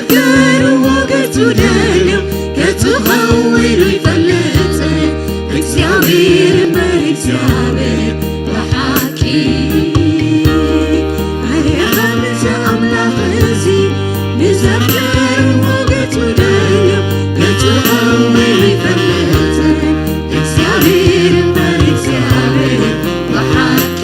مزكر وقت دلم كتخور يفلت እግዚአብሔር በእግዚአብሔር በሐቂ አርያም ዘአምላክ እዚ مزكر وقت دلم كتخور يفلت እግዚአብሔር በእግዚአብሔር በሐቂ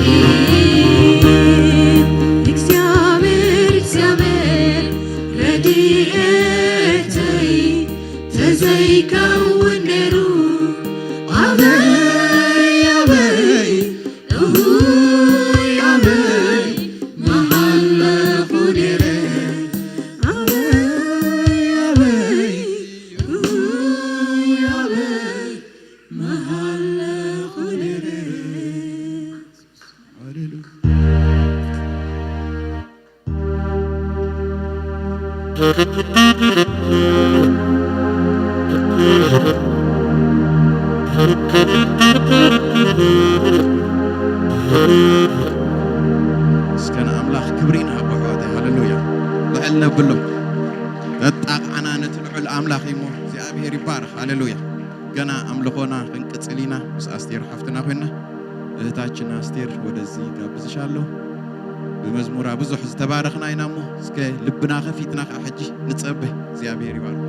እስከነ አምላኽ ክብሪና በኋላ ሃሌሉያ ልዕል ነብሎ እጣቅዓና ነቲ ልዑል አምላኽ ይሞ እግዚአብሔር ይባረክ ሃሌሉያ ገና አምልኾና ክንቅጽሊና ምስ አስቴር ሓፍትና ኮይና እህታችን አስቴር ወደዚህ ጋብዝሻለሁ በመዝሙራ ብዙሕ ዝተባረኽና ኢናሞ እስከ ልብና ከፊትና ሕጂ ንጸብህ እግዚአብሔር ይባርክ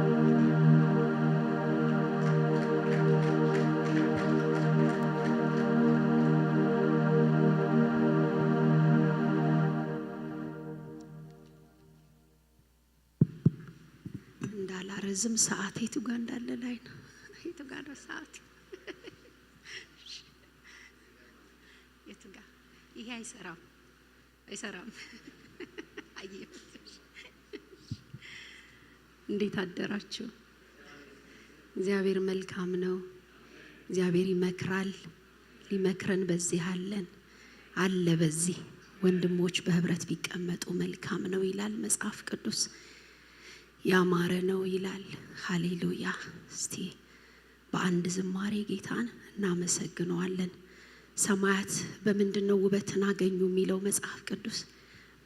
እንዳላረዝም ሰዓት የቱ ጋር እንዳለ ላይ ነው የቱ ጋር ነው ሰዓት የቱ ጋር ይሄ አይሰራም አየሁት እንዴት አደራችሁ እግዚአብሔር መልካም ነው እግዚአብሔር ይመክራል ሊመክረን በዚህ አለ በዚህ ወንድሞች በህብረት ቢቀመጡ መልካም ነው ይላል መጽሐፍ ቅዱስ ያማረ ነው ይላል ሃሌሉያ እስቲ በአንድ ዝማሬ ጌታን እናመሰግነዋለን ሰማያት በመንድነው ውበትን አገኙ የሚለው መጽሐፍ ቅዱስ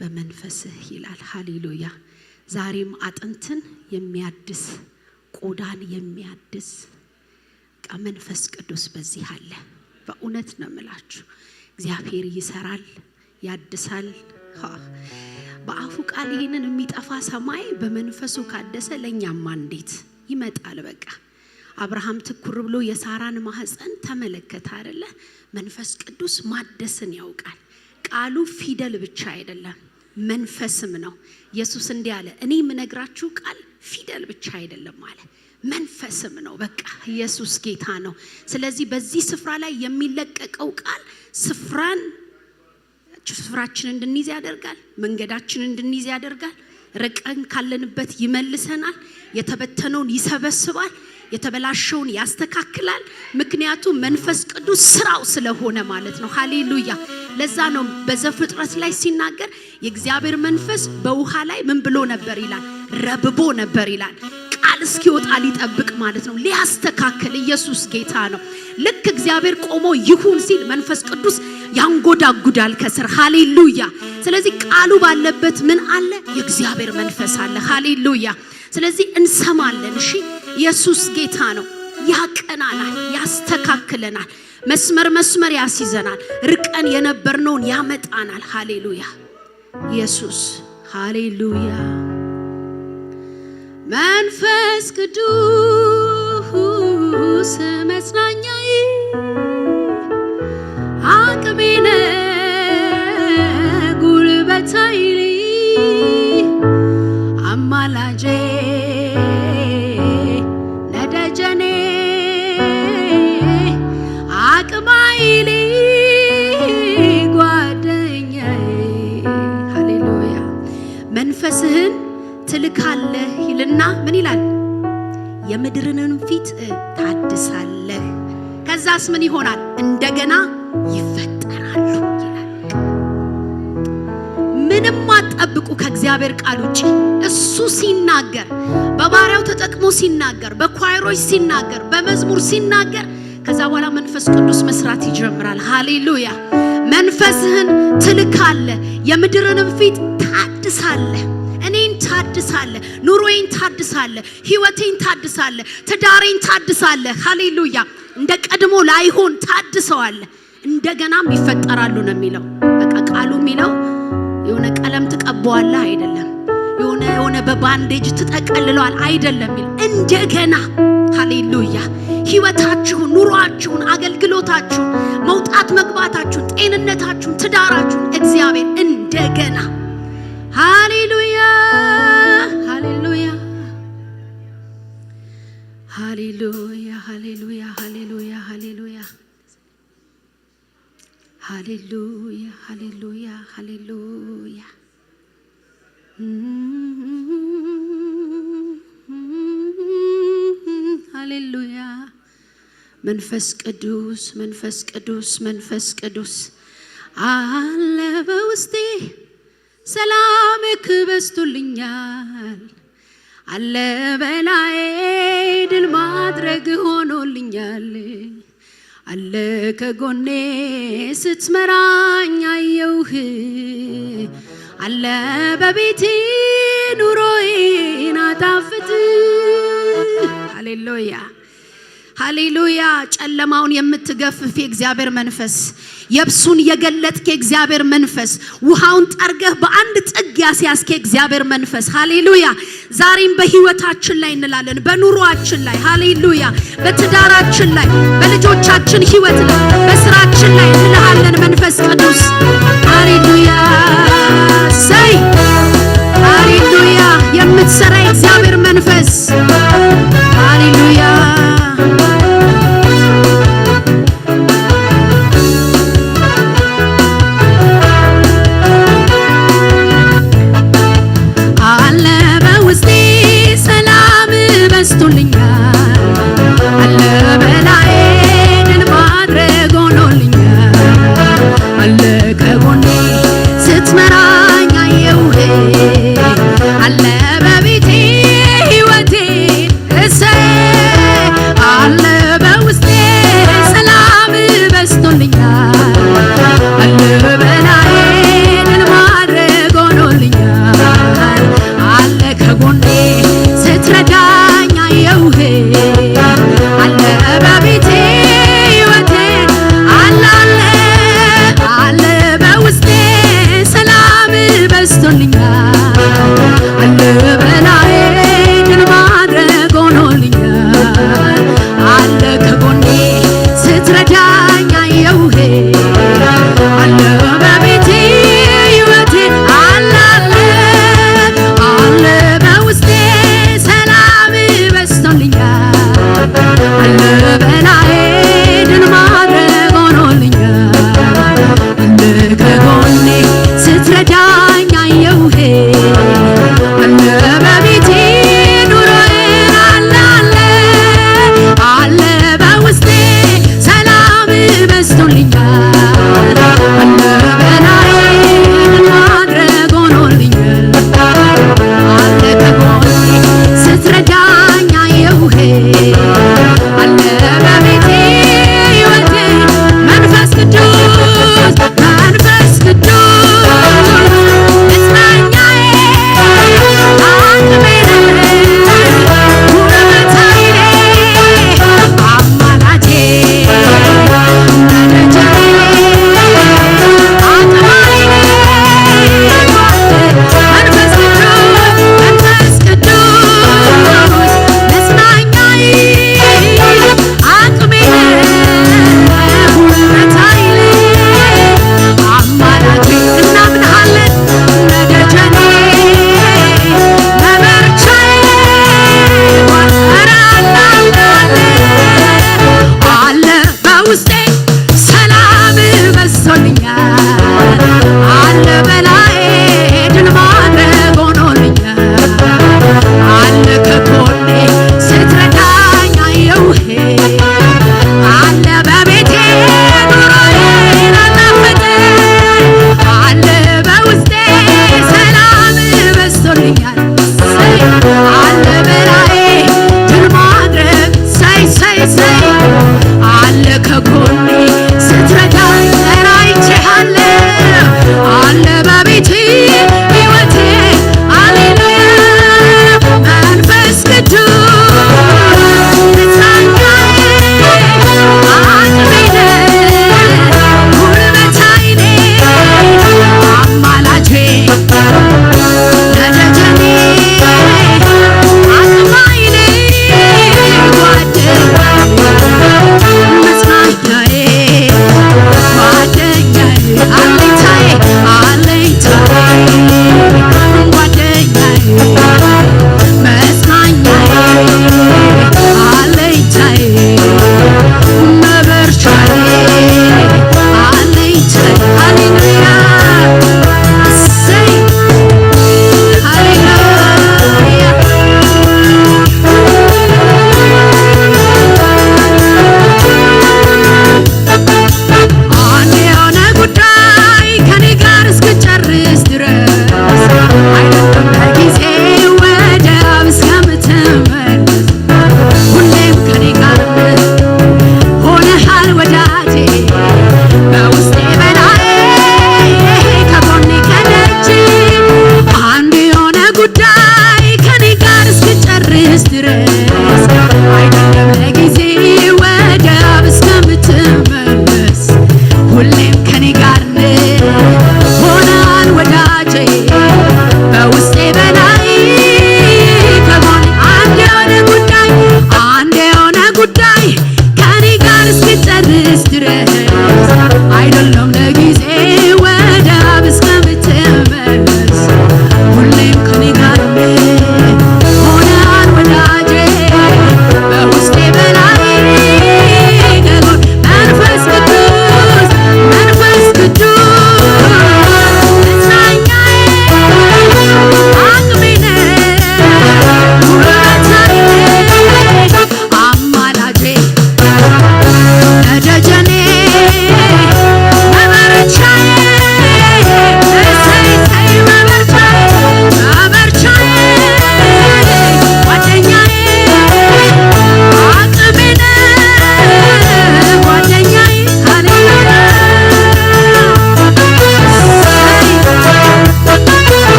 በመንፈስህ ይላል ሃሌሉያ ዛሬም አጥንትን የሚያድስ ቆዳን የሚያድስ መንፈስ ቅዱስ በዚህ አለ በእውነት ነው የምላችሁ እግዚአብሔር ይሰራል ያድሳል በአፉ ቃል ይሄንን የሚጠፋ ሰማይ በመንፈሱ ካደሰ ለኛማ እንዴት ይመጣል በቃ አብርሃም ትኩር ብሎ የሳራን ማህፀን ተመለከተ አይደለ መንፈስ ቅዱስ ማደስን ያውቃል ቃሉ ፊደል ብቻ አይደለም መንፈስም ነው ኢየሱስ እንዲህ አለ እኔ ምነግራችሁ ቃል ፊደል ብቻ አይደለም አለ መንፈስም ነው በቃ ኢየሱስ ጌታ ነው ስለዚህ በዚህ ስፍራ ላይ የሚለቀቀው ቃል ስፍራችንን እንድንይዝ ያደርጋል መንገዳችንን እንድንይዝ ያደርጋል ረቀን ካለንበት ይመልሰናል የተበተነውን ይሰበስባል የተበላሸውን ያስተካክላል ምክንያቱም መንፈስ ቅዱስ ስራው ስለሆነ ማለት ነው ሃሌሉያ ለዛ ነው በዘፍጥረት ላይ ሲናገር የእግዚአብሔር መንፈስ በውሃ ላይ ምን ብሎ ነበር ይላል ረብቦ ነበር ይላል ቃል እስኪወጣ ሊጠብቅ ማለት ነው ሊያስተካክል ኢየሱስ ጌታ ነው ልክ እግዚአብሔር ቆሞ ይሁን ሲል መንፈስ ቅዱስ ያንጎዳጉዳል ከስር ሃሌሉያ ስለዚህ ቃሉ ባለበት ምን አለ የእግዚአብሔር መንፈስ አለ ሃሌሉያ ስለዚህ እንሰማለን እሺ ኢየሱስ ጌታ ነው ያቀናናል ያስተካክለናል መስመር ያስይዘናል ርቀን የነበርነውን ያመጣናል ሃሌሉያ ኢየሱስ ሃሌሉያ መንፈስ ቅዱስ መጽናኛዬ አቅሜነ ጉልበቴ አማላጄ ነደጀኔ አቅማይሊ ጓደኛዬ ሃሌሉያ መንፈስህን ትልካለህ ይልና ምን ይላል የምድርንን ፊት ታድሳለህ ከዛስ ምን ይሆናል እንደገና ይፈጠራሉ ይላል ምንም አትጠብቁ ከእግዚአብሔር ቃል ውጪ እሱ ሲናገር በባሪያው ተጠቅሞ ሲናገር በኳይሮች ሲናገር በመዝሙር ሲናገር ከዛ በኋላ መንፈስ ቅዱስ መስራት ይጀምራል ሃሌሉያ መንፈስህን ትልካለህ የምድርንን ፊት ታድሳለህ እኔን ታድሳለህ፣ ኑሮዬን ታድሳለህ፣ ህይወቴን ታድሳለህ፣ ትዳሬን ታድሳለህ። ሃሌሉያ። እንደ ቀድሞ ላይሆን ታድሰዋለህ፣ እንደገናም ይፈጠራሉ ነው የሚለው። በቃ ቃሉ የሚለው የሆነ ቀለም ትቀባዋለህ አይደለም፣ የሆነ በባንዴጅ ትጠቀልለዋል አይደለም የሚለው እንደገና። ሃሌሉያ። ህይወታችሁን፣ ኑሯችሁን፣ አገልግሎታችሁን፣ መውጣት መግባታችሁን፣ ጤንነታችሁን፣ ትዳራችሁን እግዚአብሔር እንደገና ሃሌሉያ ሃሌሉያ ሃሌሉያ ሃሌሉያ ሃሌሉያ ሃሌሉያ ሃሌሉያ ሃሌሉያ ሃሌሉያ ሃሌሉያ። መንፈስ ቅዱስ መንፈስ ቅዱስ መንፈስ ቅዱስ አለ በውስጤ ሰላምህ በዝቶልኛል፣ አለ በላዬ ድል ማድረግ ሆኖልኛል፣ አለ ከጎኔ ስትመራኝ አየሁህ፣ አለ በቤቴ ኑሮዬን አጣፍጥ። ሃሌሉያ ሃሌሉያ። ጨለማውን የምትገፍፍ የእግዚአብሔር መንፈስ፣ የብሱን የገለጥክ የእግዚአብሔር መንፈስ፣ ውሃውን ጠርገህ በአንድ ጥግ ያስያዝክ የእግዚአብሔር መንፈስ ሃሌሉያ። ዛሬም በህይወታችን ላይ እንላለን፣ በኑሮአችን ላይ ሃሌሉያ፣ በትዳራችን ላይ፣ በልጆቻችን ህይወት ላይ፣ በስራችን ላይ እንልሃለን መንፈስ ቅዱስ ሃሌሉያ። ሰይ ሃሌሉያ። የምትሰራ የእግዚአብሔር መንፈስ ሃሌሉያ ስትመራኝ አየሁህ፣ አለ በቤቴ ህይወቴ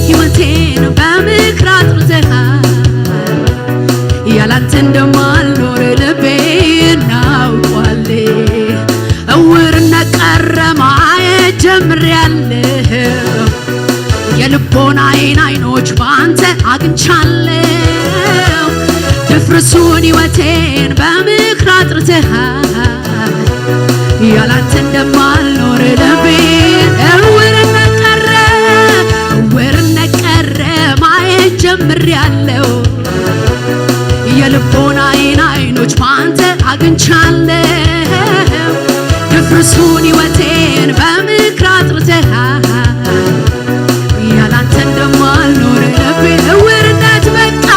ሕይወቴን በምክር አጥርተሃል ያላንተ እንደማልኖር ልቤ እናውቋል እውርነት ቀረ ማየት ጀምሬያለሁ የልቦናዬን አይኖች በአንተ አግኝቻለሁ ድፍርሱን ሕይወቴን በምክር አጥርተሃል ያላንተ እንደማልኖር ልቤ እውርነት ቀረ ማየት ጀምሬያለሁ የልቦናዬን አይኖች በአንተ አግኝቻለሁ ድፍርሱን ሕይወቴን በምክር አጥርተሃል ያላንተ እንደማልኖር ልቤ እውርነት በቃ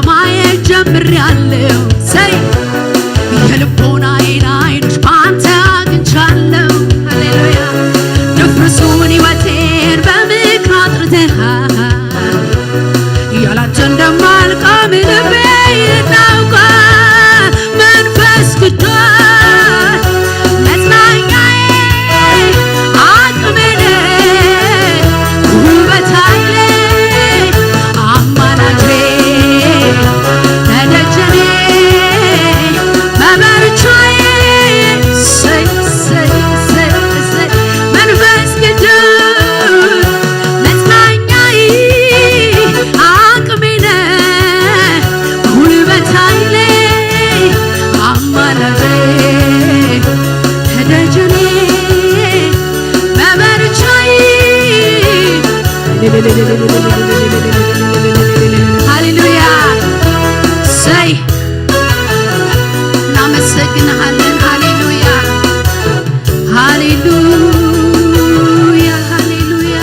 ማየት ጀምሬያለሁ ሰይ የልቦናዬን አይኖች በአንተ አግኝቻለሁ ሃሌሉያ ድፍርሱን ሕይወቴን በምክር አጥርተሃል ያላንተ እንደማልቆም ልቤ ይናውቃል መንፈስ ቅዱስ መጽናኛዬ አቅሜ ውበት ኃይሌ አማላጄ ተደጀኔ መበርቻዬ መንፈስ ቅዱስ መጽናኛዬ አቅሜ ውበት ኃይሌ አማላጄ ተደጀኔ መበርቻዬ ሃሌሉያ ሰይ እናመሰግንሃለን ሃሌሉያ ሃሌሉያ ሃሌሉያ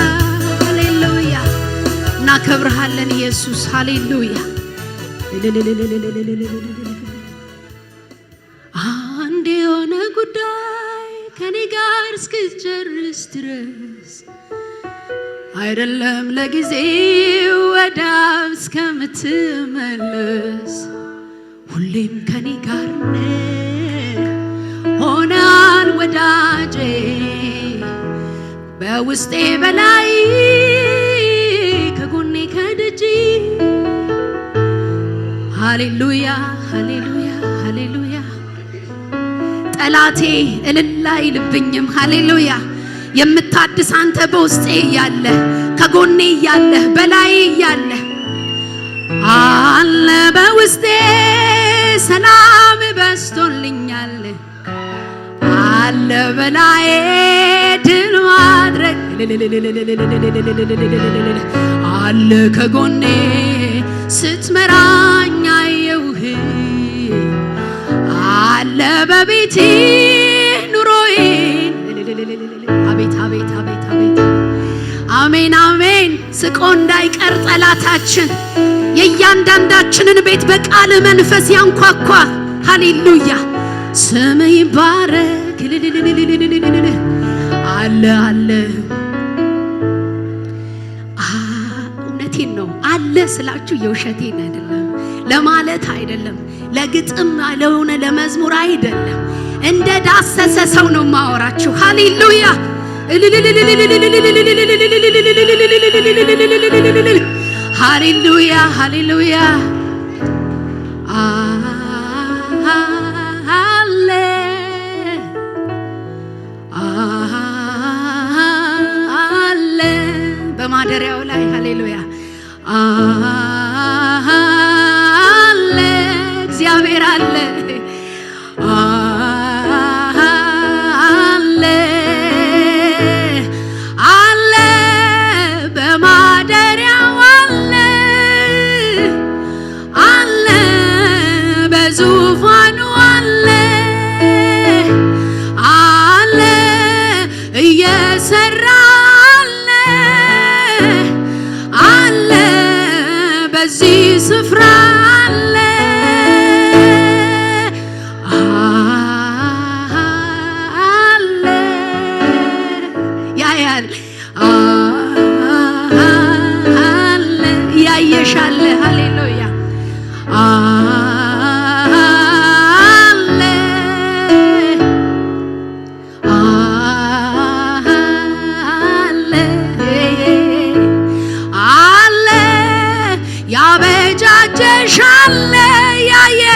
ሃሌሉያ እናከብርሃለን ኢየሱስ ሃሌሉያ አንድ የሆነ ጉዳይ ከኔ ጋር እስክትጨርስ ድረስ አይደለም ለጊዜው ወደ አብ እስከምትመለስ ሁሌም ከኔ ጋር ነህ ሆነሃል ወዳጄ በውስጤ በላይ ከጎኔ ከደጅ ሃሌሉያ ሃሌሉያ ሃሌሉያ ጠላቴ እልል አይልብኝም ሃሌሉያ የምታድስ አንተ በውስጤ እያለ ከጎኔ እያለ በላይ እያለ አለ በውስጤ ሰላም በስቶልኛል አለ በላይ ድል ማድረግ አለ ከጎኔ ስትመራኝ አየሁህ አለ በቤቴ ኑሮዬ አቤት አቤት አቤት አቤት አሜን አሜን ስቆ እንዳይቀር ጠላታችን የእያንዳንዳችንን ቤት በቃል መንፈስ ያንኳኳ ሃሌሉያ ስም ይባረክ አለ አለ እውነቴን ነው አለ ስላችሁ የውሸቴን አይደለም ለማለት አይደለም ለግጥም ለሆነ ለመዝሙር አይደለም እንደ ዳሰሰ ሰው ነው ማወራችሁ ሃሌሉያ ሃሌሉያ ሃሌሉያ አለ አለ በማደሪያው ላይ ሃሌሉያ አለ እግዚአብሔር አለ ዙፋኑ አለ አለ እየሰራ አለ አለ በዚህ ስፍራ አለ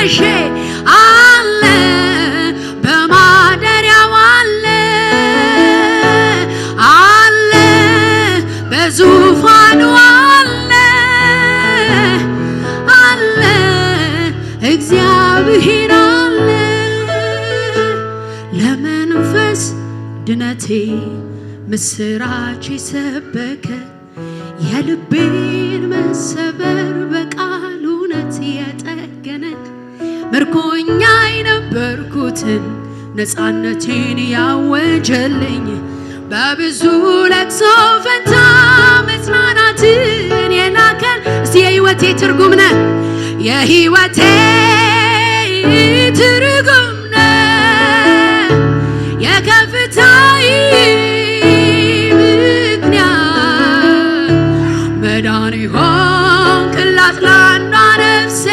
መሸሸ አለ በማደሪያው አለ አለ በዙፋኑ አለ አለ እግዚአብሔር አለ ለመንፈስ ድነቴ ምስራች ሰበከ የልቤን መሰበር በቃሉ እውነት የጠገነ ምርኮኛ የነበርኩትን ነፃነቴን ያወጀልኝ በብዙ ለቅሶ ፈንታ መጽናናትን የላከን እስቲ የሕይወቴ ትርጉም ነህ የሕይወቴ ትርጉም ነህ የከፍታዬ ምክንያት መዳን ሆንክላት ለአንዷ ነፍሴ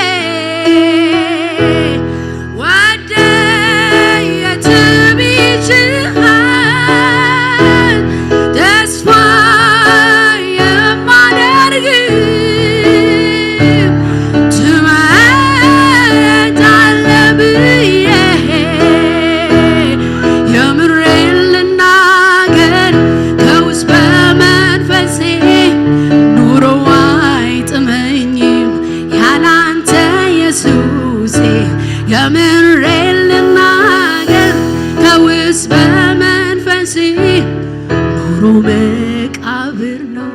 መቃብር ነው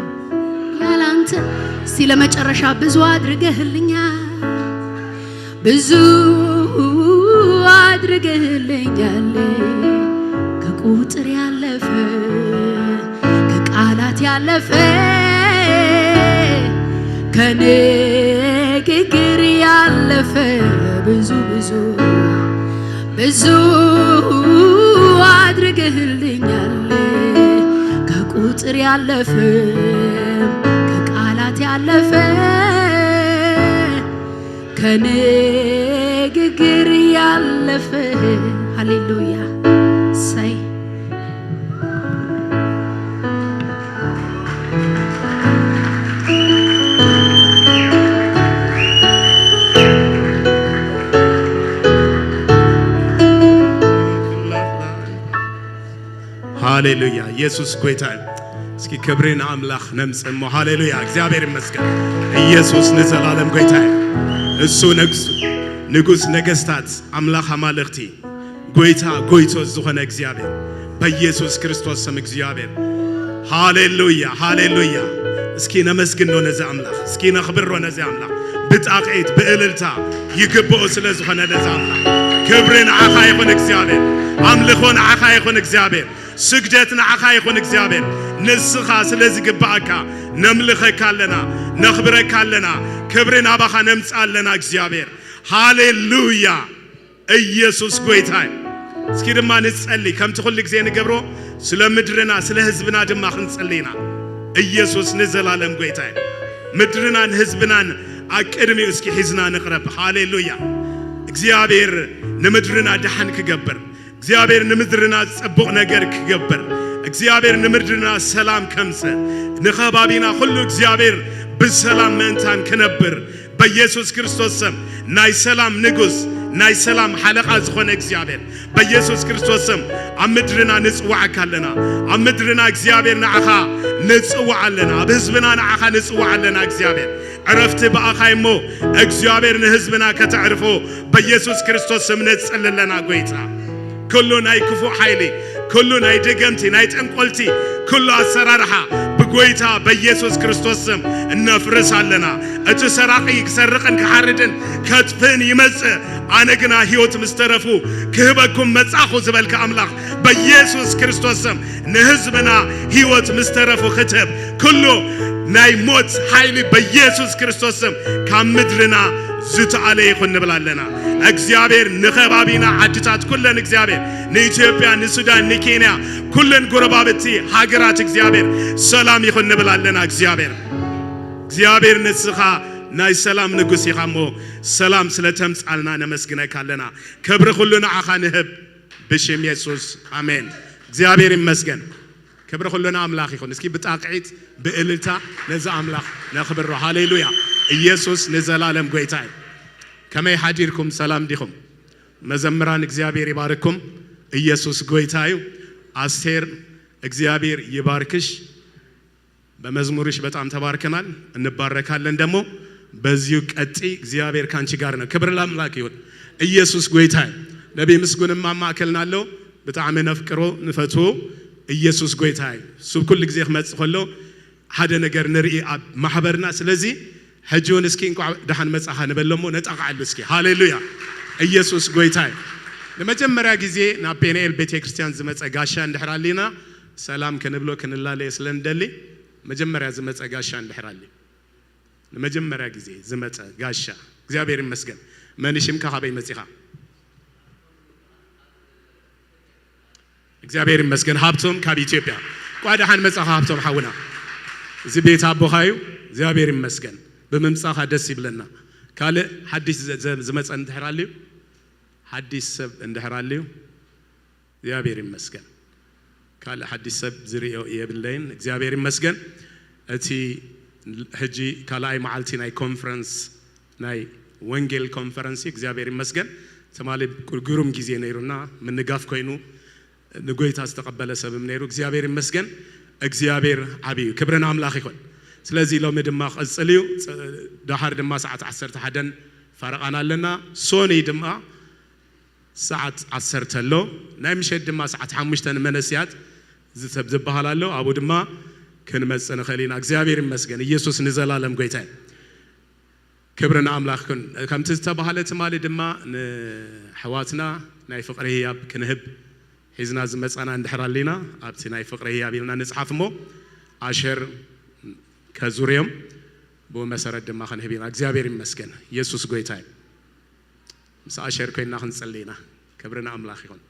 ያላንተ እስቲ ለመጨረሻ ብዙ አድርገህልኛል ብዙ አድርገህልኛል ከቁጥር ያለፈ ከቃላት ያለፈ ከንግግር ያለፈ ብዙ ብዙ ብዙ አድርገህልኛል ቁጥር ያለፈ ከቃላት ያለፈ ከንግግር ያለፈ ሃሌሉያ ሳይ ሃሌሉያ ኢየሱስ ጌታ እስኪ ክብርን አምላክ ነምጽሞ ሃሌሉያ እግዚአብሔር ይመስገን ኢየሱስ ለዘላለም ጌታ እሱ ንጉስ ነገስታት አምላክ አማልክቲ ጌታ ጎይቶ ዝኾነ እግዚአብሔር በኢየሱስ ክርስቶስ ስም እግዚአብሔር ሃሌሉያ ሃሌሉያ እስኪ ነመስግን ነው ነዛ አምላክ እስኪ ነኽብር ነው ነዛ አምላክ ብጣቂት በእልልታ ይግበው ስለዝኾነ ነዛ አምላክ ክብርን አኻ ይኹን እግዚአብሔር አምልኾን አኻ ይኹን እግዚአብሔር ስግደትና አኻ ይኹን እግዚአብሔር ንስኻ ስለዚህ ግባካ ነምልኸካለና ነኽብረካለና ክብርን አባኻ ነምጻለና እግዚአብሔር ሃሌሉያ ኢየሱስ ጌታ እስኪ ድማ ንጸልይ ከምቲ ሁሉ ጊዜ ንገብሮ ስለ ምድርና ስለ ህዝብና ድማ ክንጸልይና ኢየሱስ ንዘላለም ጌታ ምድርናን ህዝብናን አቅድሚው እስኪ ሒዝና ንቅረብ ሃሌሉያ እግዚአብሔር ንምድርና ደሓን ክገብር እግዚአብሔር ንምድርና ጽቡቕ ነገር ክገብር እግዚአብሔር ንምድርና ሰላም ከምሰ ንኸባቢና ሁሉ እግዚአብሔር በሰላም መንታን ክነብር በኢየሱስ ክርስቶስ ስም ናይ ሰላም ንጉስ ናይ ሰላም ሓለቃ ዝኾነ እግዚአብሔር በኢየሱስ ክርስቶስ ስም አምድርና ንጽዋዕካለና አምድርና እግዚአብሔር ንዓኻ ንጽዋዕለና በህዝብና ንዓኻ ንጽዋዕለና እግዚአብሔር عرفت بأخايمو እግዚአብሔር ንህዝብና ከተዕርፎ በኢየሱስ ክርስቶስ ስም ነጸልለና ጌታ كله ناي كفو حيلي كله ناي دغمتي ناي تنقلتي كله أسرارها بقويتا بيسوس كريستوسم نفرسالنا اتسراقي يسرقن كحردن كتفن يمص انا غنا هيوت مسترفو كهبكم مصاخو زبلك املاح بيسوس كريستوسم نهزبنا هيوت مسترفو ختب كله ناي موت حيلي بيسوس كريستوسم كمدرنا زت عليه يكون نبلالنا እግዚአብሔር ንኸባቢና አድታት ኩለን እግዚአብሔር ንኢትዮጵያ ንሱዳን ንኬንያ ኩለን ጎረባብቲ ሀገራት እግዚአብሔር ሰላም ይሁን ንብላለና እግዚአብሔር ንስኻ ናይ ሰላም ንጉስ ይኻሞ ሰላም ስለተምጻልና ነመስግነካለና ክብር ሁሉ ንዓኻ ንህብ በሽም ኢየሱስ አሜን እግዚአብሔር ይመስገን ክብር ሁሉ ለአምላክ ይሁን እስኪ በጣቂት በእልልታ ለዛ አምላክ ነክብር ሃሌሉያ ኢየሱስ ለዘላለም ጌታ ከመይ ሓዲርኩም ሰላም ዲኹም መዘምራን እግዚአብሔር ይባርኩም ኢየሱስ ጎይታዩ አስቴር እግዚአብሔር ይባርክሽ በመዝሙርሽ በጣም ተባርከናል እንባረካለን ደግሞ በዚሁ ቀጢ እግዚአብሔር ካንቺ ጋር ነው ክብር ለአምላክ ይሁን ኢየሱስ ጎይታዩ ነብይ ምስጉንም ማማከልናለው በጣም ነፍቅሮ ንፈቱ ኢየሱስ ጎይታዩ ሱብ ኩል ጊዜ ከመጽኸሎ ሓደ ነገር ንርኢ ኣብ ማሕበርና ስለዚ ሕጂውን እስኪ እንኳ ደሃን መጻኻ ንበለሞ ነጣቃሉ እስኪ ሃሌሉያ ኢየሱስ ጎይታዩ ለመጀመሪያ ጊዜ ናብ ፔኔል ቤተክርስቲያን ዝመጸ ጋሻ እንድሕራሊና ሰላም ከንብሎ ከንላለ ስለንደሊ መጀመሪያ ዝመጸ ጋሻ እንድሕራሊ ለመጀመሪያ ጊዜ ዝመጸ ጋሻ እግዚአብሔር ይመስገን መንሽም ከሃበይ መጽኻ እግዚአብሔር ይመስገን ሀብቶም ካብ ኢትዮጵያ ቋዳሃን መጻኻ ሀብቶም ሓውና እዚ ቤት አቦኻዩ እግዚአብሔር ይመስገን በመምጻኻ ደስ ይብለና ካለ ሐዲስ ዝመጸ እንድሕራሊ ሐዲስ ሰብ እንድሕራሊ እግዚአብሔር ይመስገን ካለ ሐዲስ ሰብ ዝሪዮ የብለይን እግዚአብሔር ይመስገን እቲ ሕጂ ካላይ ማዓልቲ ናይ ኮንፈረንስ ናይ ወንጌል ኮንፈረንስ እግዚአብሔር ይመስገን ተማለ ግሩም ጊዜ ነይሩና ምንጋፍ ኮይኑ ንጎይታ ዝተቀበለ ሰብም ነይሩ እግዚአብሔር ይመስገን እግዚአብሔር አብይ ክብረና አምላክ ይሁን ስለዚህ ሎም ድማ ቀጽልዩ ዳሃር ድማ ሰዓት 11 ፈረቃናለና ሶኒ ድማ ሰዓት 10 ተሎ ናይ ምሸት ድማ ሰዓት 5 መነስያት ዝብሃላሎ አቡ ድማ ክንመጽነ ኸሊና እግዚአብሔር ይመስገን ኢየሱስ ንዘላለም ጎይታ ክብረና አምላክ ይሁን ከምት ዝተባሃለት ማለ ድማ ንሕዋትና ናይ ፍቅሪ ያብ ክንህብ ሒዝና ዝመጻና እንድሕራሊና ኣብቲ ናይ ፍቅሪ ያብልና ንጽሐፍሞ አሸር ከዙሪዮም በመሰረት ድማ ክንህብና እግዚአብሔር ይመስገን ኢየሱስ ጎይታ ምስ አሸር ኮይና ክንጸልይና ክብረና አምላክ ይሁን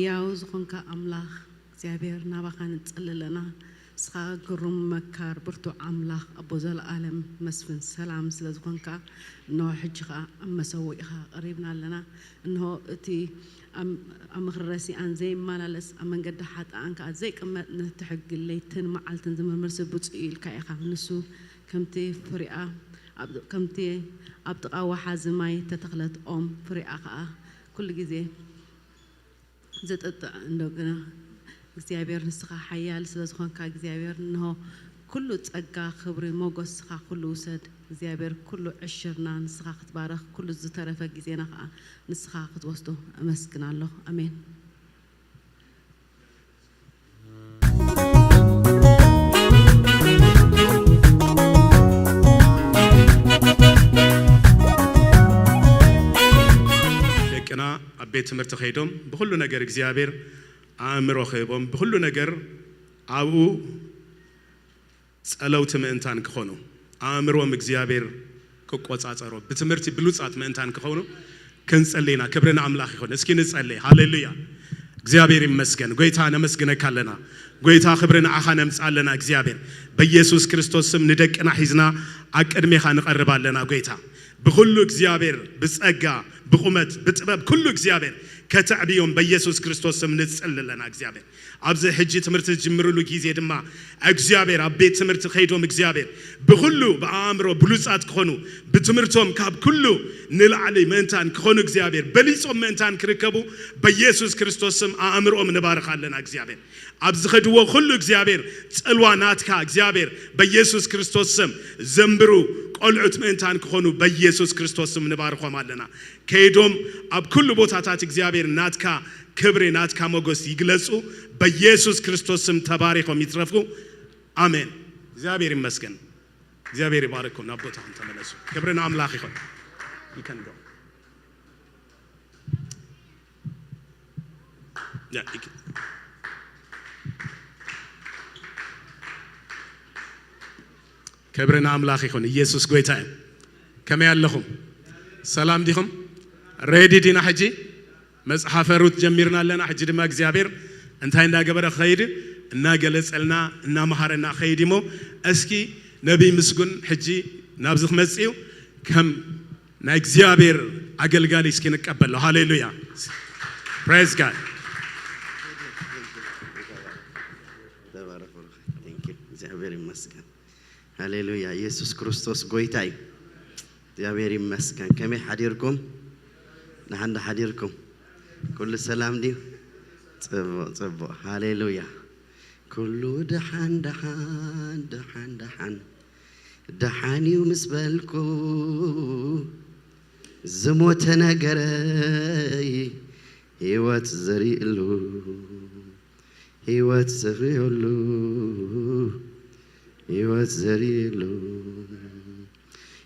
ያው ዝኾንካ አምላክ እግዚአብሔር ናባኻን ጽልለና ስኻግሩም መካር ብርቱ አምላክ አቦ ዘለዓለም መስፍን ሰላም ስለዝኾንካ ነው ሕጅኻ አመሰውኢኻ ቀሪብናለና እንሆ እቲ አመኽረሲ አንዘይ ማላለስ አመንገድ ሓጣንካ ዘይ ቀመጥ ንትሕግለይትን መዓልትን ዝመርስ ብጽኢልካ ኢኻ ንሱ ከምቲ ፍሪአ ከምቲ ኣብ ጥቓ ወሓዚ ማይ ተተኽለት ኦም ፍሪአ ከዓ ኩሉ ግዜ زتت عندنا እግዚአብሔር ንስኻ ሓያል ስለዝኾንካ እግዚአብሔር ነው ኩሉ ጸጋ ክብሪ ሞገስ ስኻ ኩሉ ውሰድ እግዚአብሔር ኩሉ ዕሽርና ንስኻ ክትባረኽ ኩሉ ዝተረፈ ጊዜና ከዓ ንስኻ ክትወስዶ አመስግናለሁ አሜን ደቅና አቤት ትምህርት ኸይዶም በሁሉ ነገር እግዚአብሔር አእምሮ ኸይቦም በሁሉ ነገር አቡ ጸለውት ምእንታን ከሆኑ አእምሮም እግዚአብሔር ከቆጻጸሮ በትምህርት ብሉጻት ምእንታን ከሆኑ ከንጸለይና ክብረና አምላክ ይሁን እስኪ እንጸልይ ሃሌሉያ እግዚአብሔር ይመስገን ጎይታ ነመስግነካለና ጎይታ ክብረና አኻነም ጻለና እግዚአብሔር በኢየሱስ ክርስቶስ ስም ንደቅና ሒዝና አቀድሜኻ ንቀርባለና ጎይታ በሁሉ እግዚአብሔር በጸጋ በቁመት በጥበብ ሁሉ እግዚአብሔር ከተዕቢዮም በኢየሱስ ክርስቶስ ስም ንጸልለና እግዚአብሔር አብዘ ሕጂ ትምህርት ጅምሩሉ ጊዜ ድማ እግዚአብሔር አቤት ትምህርት ኸይዶም እግዚአብሔር በሁሉ በአእምሮ ብሉጻት ከሆኑ በትምህርቶም ካብ ሁሉ ንልዓሊ መንታን ከሆኑ እግዚአብሔር በሊጾም መንታን ክርከቡ በኢየሱስ ክርስቶስ ስም አእምሮም ንባርኻለና እግዚአብሔር አብዘ ኸድዎ ሁሉ እግዚአብሔር ጸልዋ ናትካ እግዚአብሔር በኢየሱስ ክርስቶስ ስም ዘምብሩ ቆልዑት መንታን ከሆኑ በኢየሱስ ክርስቶስ ስም ንባርኾም አለና ከይዶም አብ ኩሉ ቦታታት እግዚአብሔር ናትካ ክብሬ ናትካ ሞገስ ይግለጹ በኢየሱስ ክርስቶስ ስም ተባረኮም ይትረፉ አሜን እግዚአብሔር ይመስገን እግዚአብሔር ይባርክም ናቦታም ተመለሱ ክብርና አምላክ ይሁን ይከንዶ ክብርና አምላክ ይሁን ኢየሱስ ጎይታ ከመይ ያለኹም ሰላም ዲኹም ሬዲ ዲና ሕጂ መጽሐፈ ሩት ጀሚርና ለና ሕጂ ድማ እግዚአብሔር እንታይ እንዳገበረ ኸይድ እና ገለጸልና እና መሐረና ኸይድሞ እስኪ ነቢይ ምስጉን ሕጂ ናብዝኽ መጽኡ ከም ናይ እግዚአብሔር አገልጋሊ እስኪ ንቀበለው ሃሌሉያ praise God እግዚአብሔር ይመስገን ሃሌሉያ ኢየሱስ ክርስቶስ ጎይታይ እግዚአብሔር ይመስገን ከመ ሐዲርኩም نحن حديركم كل سلام دي صبو هاليلويا كل دحان دحان دحان دحان دحاني ومسبلكو زموت نغري هيوت زريلو هيوت زريلو هيوت زريلو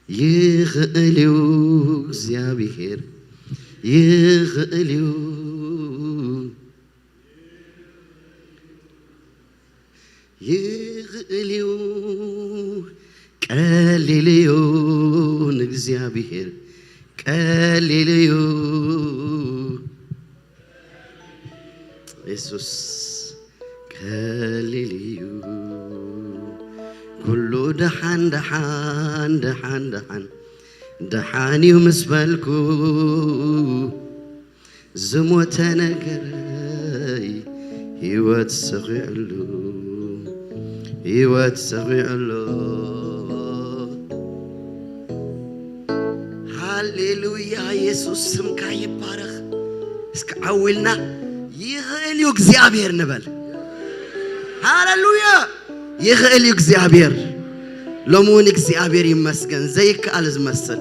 يغليو እግዚአብሔር يغليو يغليو قليليو እግዚአብሔር قليليو ኢየሱስ قليليو كل دحان دحان دحان دحان دحاني ومسبلكو زموت نغري هيوت صغيرلو هيوت صغيرلو هاليلويا يسوع سمك يبارك اسك عولنا يغليو እግዚአብሔር نبل هاليلويا يغليو እግዚአብሔር لمون እግዚአብሔር ይመስገን ዘይካል ዝመስል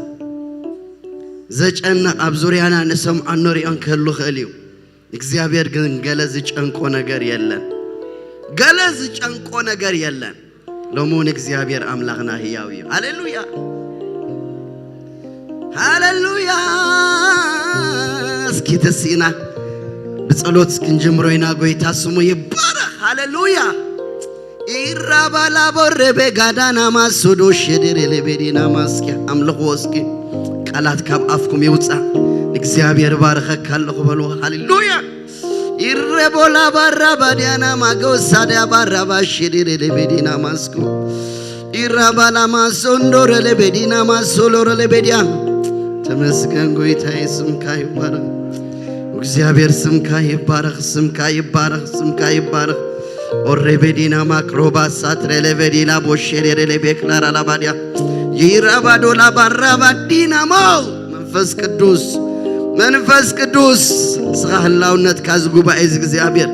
ዘጨነቅ ኣብ ዙርያና ንሰምዖ ንሪኦን ከሉ ኽእልዩ እግዚአብሔር ግን ገለ ዝጨንቆ ነገር የለን ገለ ዝጨንቆ ነገር የለን ለመሆን እግዚአብሔር አምላክና ሕያው እዩ ሃሌሉያ ሃሌሉያ እስኪ ተሲና በጸሎት እስክንጀምሮይና ጎይታ ስሙ ይባረክ ሃሌሉያ ኢራባላ ቦረቤ ጋዳና ማሶዶ ሸደረ ለቤዲና ማስኪያ አምልኮ እስኪ ቃላት ካብ አፍኩም ይውጣ እግዚአብሔር ባረከክ አለሁ በሉ ሃሌሉያ ኢረቦላ ባራባዲያና ማገውሳዲያ ባራባሽዲረ ለቤዲና ማስኩ ኢራባላ ማሶንዶረ ለቤዲና ማሶሎረ ለቤዲያ ተመስገን ጎይታዬ ስምካ ይባረክ እግዚአብሔር ስምካ ይባረክ ስምካ ይባረክ ስምካ ይባረክ ኦሬቤዲና ማክሮባ ሳትረለ ቬዲላ ቦሸሬለ ለቤክላራ ላባዲያ ይራባዶላ ባራባዲና ሞ መንፈስ ቅዱስ ስኻህላውነት ካዝ ጉባኤ እግዚአብሔር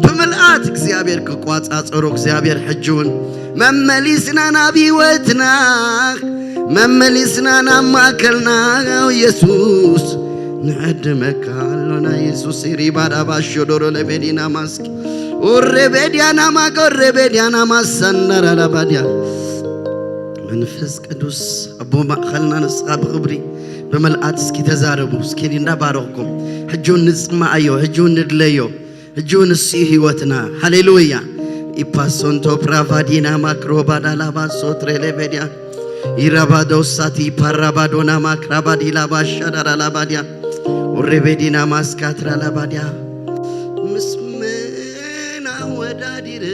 በመልአት እግዚአብሔር ከቋጻጸሮ እግዚአብሔር ሕጁን መመሊስና ናቢወትና መመሊስና ናማከልና ኢየሱስ ንዕድመካ አሎና ኢየሱስ ይሪባዳ ባሽዶሮ ለቤዲና ማስክ ኦሬቤዲያና ማቆሬቤዲያና ማሰነራ ላባዲያ መንፈስ ቅዱስ አቦ ማእኸልና ንስኻ ብኽብሪ በመልአት እስኪ ተዛረቡ እስኪ እንዳባረኩም ሕጁን ንጽማአዮ ሕጁን ንድለዮ ሕጁን እሱ ህይወትና ሃሌሉያ ኢፓሶንቶ ፕራቫዲና ማክሮባዳ ላባሶ ትሬሌቤዲያ ይራባዶሳቲ ፓራባዶና ማክራባዲ ላባሻዳራ ላባዲያ ኦሬቤዲና ማስካትራ ላባዲያ ምስመና ወዳዲረ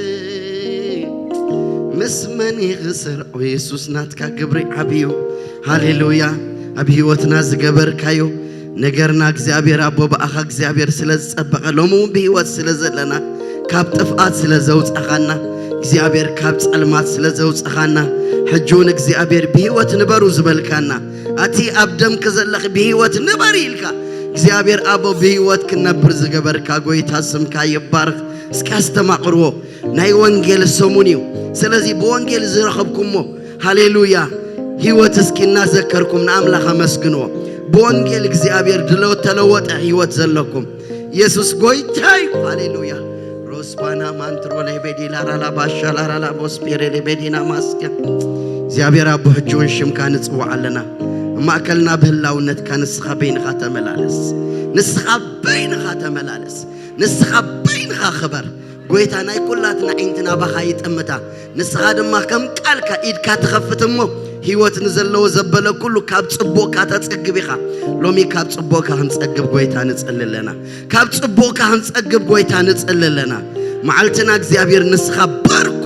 مسمن يغسر ويسوس ناتكا كبري عبيو هاليلويا أبي هوتنا زجبر كايو نجرنا እግዚአብሔር አቦ በአኻ እግዚአብሔር ስለጸበቀ ለሙ በህይወት ስለዘለና ካብ ጥፍአት ስለዘውጽኻና እግዚአብሔር ካብ ጸልማት ስለዘውጽኻና ሕጁን እግዚአብሔር በህይወት ንበሩ ዝበልካና አቲ አብደም ከዘለኽ በህይወት ንበር ይልካ እግዚአብሔር አቦ በህይወት ክነብር ዝገበርካ ጎይታ ስምካ ይባረክ እስካስተማቅርዎ ናይ ወንጌል ሰሙኒው ስለዚህ በወንጌል ዝረኸብኩሞ ሃሌሉያ ህይወት እስኪና ዘከርኩም አምላክ አመስግኖ በወንጌል እግዚአብሔር ድለው ተለወጠ ህይወት ዘለኩም ኢየሱስ ጎይታይ ሃሌሉያ ሮስባና ማንትሮ ላይ በዲላ ራላ ባሻላ ራላ ቦስፔሬ ለቤዲና ማስከ እግዚአብሔር አቦ ሕጁን ሽምካ ንጽዋዓለና ማከልና በህላውነት ካንስኻ በይንኻ ተመላለስ ንስኻ በይንኻ ተመላለስ ንስኻ በይንኻ خبر ጎይታ ናይ ኩላትና ዒንትና ባኻ ይጥምታ ንስኻ ድማ ከም ቃልካ ኢድካ ተኸፍትሞ ህይወት ንዘለዎ ዘበለ ኩሉ ካብ ጽቦካ ተጽግብኻ ሎሚ ካብ ጽቦካ ህንጸግብ ጎይታ ንጸልለና ካብ ጽቦካ ህንጸግብ ጎይታ ንጸልለና መዓልትና እግዚአብሔር ንስኻ ባርኮ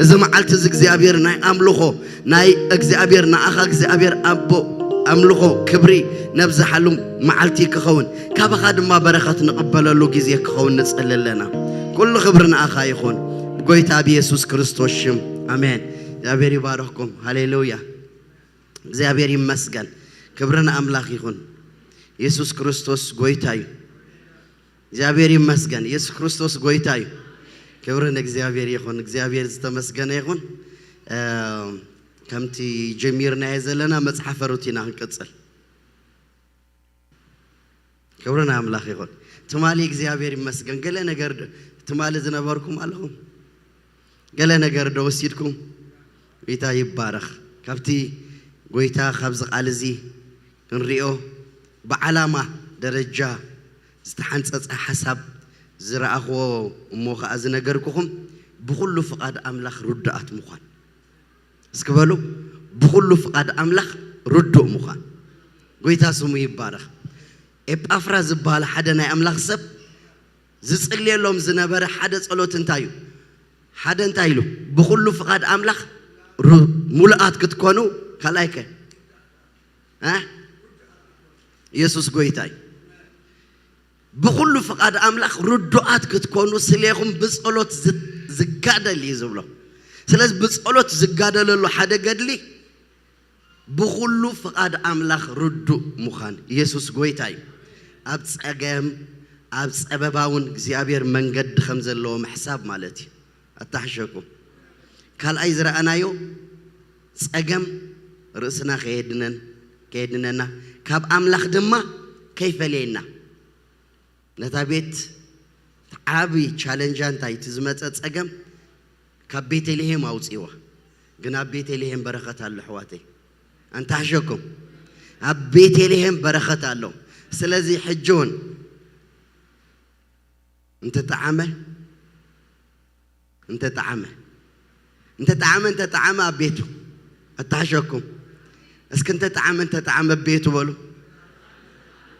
إذا ما علت إغزابير ناي أملخو ناي إغزابير نأخ إغزابير أبو أملخو كبري نبز حلم معلتي كخون كاب خادم ما بركة نقبل له جزية كخون نسأل لنا كل خبرنا أخا يخون بقيت أبي يسوع كريستوس شم آمين إغزابير يبارككم هاليلويا إغزابير يمسكن كبرنا أملاك يخون يسوع كريستوس قويتاي إغزابير يمسكن يسوع كريستوس قويتاي كبرنا إغزابير يخون إغزابير استمسكن يخون كمتي جميرنا يزلنا مصحف روتينا هنكتسل كبرنا أملاك يخون تمالي إغزابير يمسكن قال أنا قرد تمالي زنباركم علىهم قال أنا قرد وسيدكم ويتا يبارخ كبتي قويتا خبز قالزي نريو بعلامة درجة استحنت حسب زرعه موخ أزنجركم بكل فقد أملاخ ردات مخان اسكبلو بكل فقد أملاخ ردو مخان قويتا سمي يبارخ أفراز بال حدا ناي أملاخ سب زسقلي لهم زنبر حدا صلوت انتايو حدا انتايلو بكل فقد أملاخ ملأت كتكونو كلايك ها يسوع قويتاي بكل فقد أملاك ردوات كتكونوا سليهم بصلوت زقادة اللي يزبلو سلاز بصلوت زقادة للو حدا قدلي بكل فقد أملاك ردو مخان يسوع قويتاي أبس أجام أبس أباباون زيابير من قد خمس اللو محساب مالتي أتحشكم قال أيزرا أنا يو أجام رأسنا كيدنا كاب أملاك دما كيف لينا نتابيت عابي تشالنجان تاي تزمت أتسقم كاب بيتي لهم أوصيوه جناب بيتي لهم بركة الله حواتي أنت حشكم أب بيتي لهم بركة الله سلازي حجون أنت تعمى بيته أتحشكم أسكنت تعمى بيته بلو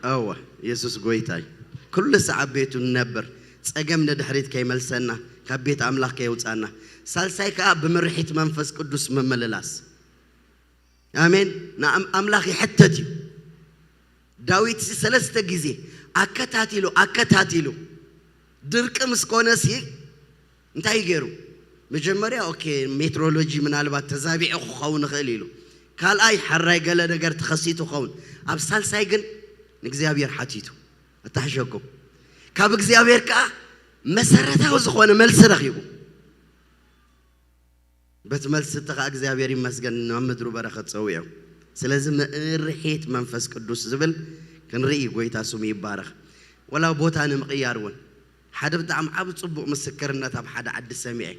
أوه يسوع قويتاي كل ساعة بيته النبر سأجمنا دحريت كي ملسنا كبيت أملاك كي وتسأنا سالسايكا بمرحيت منفس قدوس ممللاس آمين نعم أملاكي حتتي داويت سلسة جزي أكتاتيلو درك مسكونسي انتهي غيرو مجمريا أوكي ميترولوجي من البات تزابيع خون خليلو قال أي حراي قال نقر تخصيتو خون أبسال سايقن نكزيابير حاتيتو أتحشوكم كاب إغزابير كا مسرته وزخوانه ملس رخيبو بس ملس تقا إغزابير يمسكن نمدرو بركة سويو سلازم رحيت منفس قدوس زبل كن رئي قويتا سمي يبارخ ولا بوتان مقيارون حدا بدعم عبد صبو مسكرنا تاب حدا عد السميعي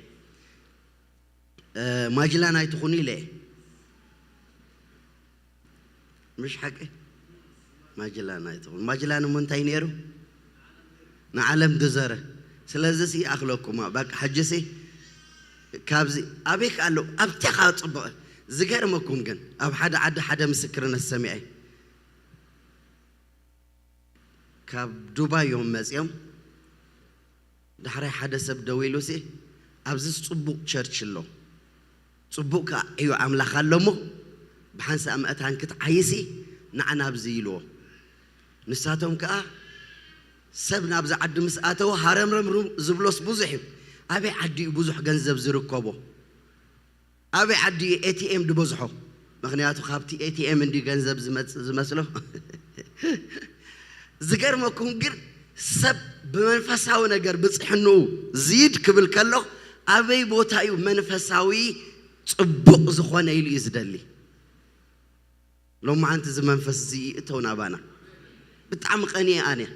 ماجلانا يتخوني ليه مش حقي ماجلانا يتخون ماجلانا منتهي نيرو نعلم دزاره سلازسي أخلوكم باك حجسي كابزي أبيك قالوا أبتخا صبو زغير مكم جن أب حدا مسكرنا السميعي كاب دبي يوم مزيم دحري حدا سب دويلوسي أبزس صبو تشرشلو صبو كا أيو عملا خلمو بحنس أمأتان كت عيسي نعنا بزيلو نساتهم كا سبنا بز عد مسأته هرم رم زبلوس بوزحب أبي عدي بوزح جنزب زركوبو أبي عدي ATM دبوزحه مغنياتو خابتي ATM عندي جنزب زمسلو زجر ما كونجر سب بمنفساوي نجر بتصحنو زيد قبل كله أبي بوتايو منفساوي صبق زخوانه يلي يزدلي لو ما أنت زمان فسزي تونا بانا بتعمق أني أنا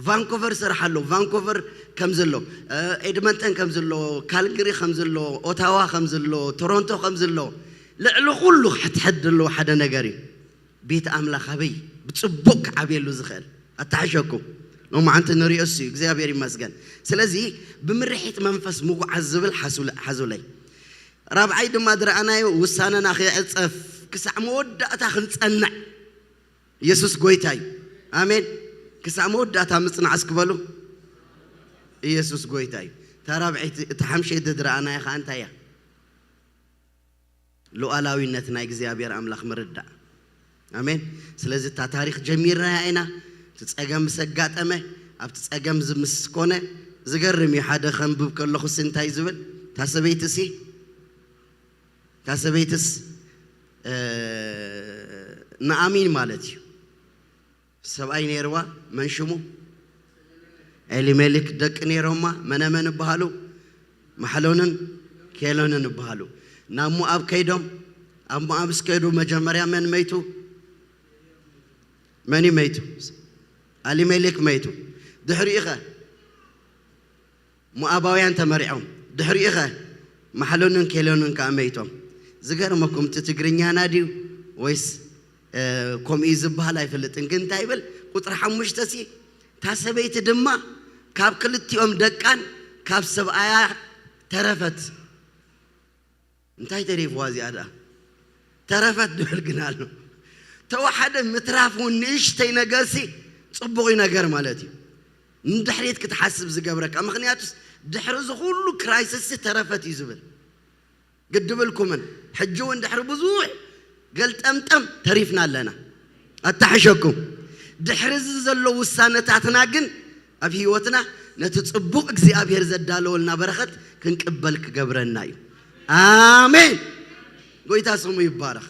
فانكوفر سرحلو فانكوفر كمزلو إدمنتن كمزلو كالجري خمزلو أوتاوا خمزلو تورونتو خمزلو لعلو كله حتحدلو حدا نجاري بيت أملا خبي بتصبق عبيلو زخل أتعشكم لو ما أنت نريسي إغزابير مسجن سلازي بمرحيت منفس موقع عزبل حزولي رابعي دما درا أنا وسانا ناخي أتصف كسع مودة أتاخنت أنع يسوس قويتاي آمين كسع مودة أتامسنا عسكبلو يسوس قويتاي ترابعي تحمشي درا أنا يا خانتايا ሉዓላዊነት ናይ እግዚአብሔር አምላኽ ምርዳእ አሜን ስለዚህ ታሪክ ጀሚርና ያይና ትጸገም ሰጋጠመ ኣብቲ ጸገም ዝምስኮነ ዝገርም ይሓደ ኸንብብ ከለኹ ስንታይ ዝብል ታሰበይትስ ንአሚን ማለት እዩ ሰብኣይ ነይርዋ መንሽሙ ኤሊሜሌክ ደቅ ነይሮማ መነመን በሃሉ ማሕሎንን ኬሎንን በሃሉ ናብ ሞዓብ ከይዶም ኣብ ሞዓብ ስከይዱ መጀመርያ መን መይቱ መን መይቱ ኤሊሜሌክ መይቱ ድሕሪኢኸ ሞዓባውያን ተመሪዖም ድሕሪኢኸ ማሕሎንን ኬሎንን ከዓ መይቶም ዝገርመኩም ትግርኛና ድዩ ወይስ ከምኡ ዝበሃል አይፈልጥን ግን እንታይ ይብል ቁጥር 5 ሲ ታሰበይቲ ድማ ካብ ክልቲኦም ደቃን ካብ ሰብኣያ ተረፈት እንታይ ተሪፍዋ ዚኣዳ ተረፈት ድብልግናል ነው ተዋሓደ ምትራፉን ንእሽተይ ነገርሲ ጽቡቕ ነገር ማለት እዩ ንድሕሪት ክትሓስብ ዝገብረካ ምክንያቱስ ድሕሪ ዝኹሉ ክራይሲስ ተረፈት እዩ ዝብል ግድብልኩምን ሕጂው እንድሕሪ ብዙሕ قلتمتم تريفنا لنا التحشكم دحرز زلو وسانتاتنا جن أبي وتنا نتصبق እግዚአብሔር ዘዳለውልና በረከት ክንቀበልክ ገብረና እዩ አሜን ጎይታ ስሙ ይባረክ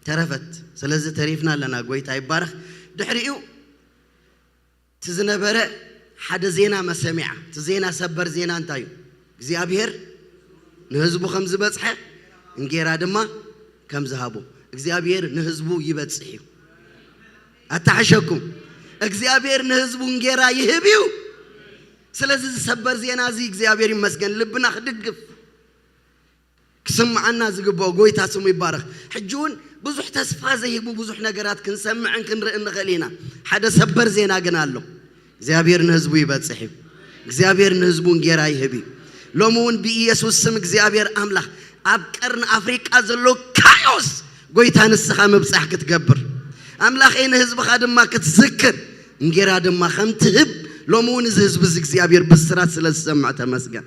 ተረፈት ስለዚህ ተሪፍና ለና ጎይታ ይባረክ ድሕሪኡ ትዝነበረ ሓደ ዜና መሰሚዓ ትዜና ሰበር ዜና እንታዩ እግዚአብሔር ንህዝቡ ከም ዝበጽሐ እንጌራ ድማ ከም ዝሃቡ እግዚአብሔር ንህዝቡ ይበጽሕ እዩ አታሕሸኩም እግዚአብሔር ንህዝቡ እንጌራ ይህብዩ ስለዚህ ሰበር ዜና እዚ እግዚአብሔር ይመስገን ልብና ክድግፍ ክስምዓና ዝግባው ጎይታ ስሙ ይባረክ ሕጂውን ብዙሕ ተስፋ ዘይቡ ብዙሕ ነገራት ክንሰምዕን ክንርኢ ንኸሊና ሓደ ሰበር ዜና ግን ኣሎ እግዚአብሔር ንህዝቡ ይበጽሕ እዩ እግዚአብሔር ንህዝቡ እንጌራ ይህብ ሎሙን በኢየሱስ ስም እግዚአብሔር አምላክ አብቀርን አፍሪካ ዘሎ ካዮስ ጎይታ ንስኻ መብጻሕ ክትገብር አምላኽ እነ ህዝብኻ ድማ ክትዝክር እንጌራ ድማ ከምትህብ ሎሙን ህዝብ እግዚአብሔር ብስራት ስለሰምዕ ተመስገን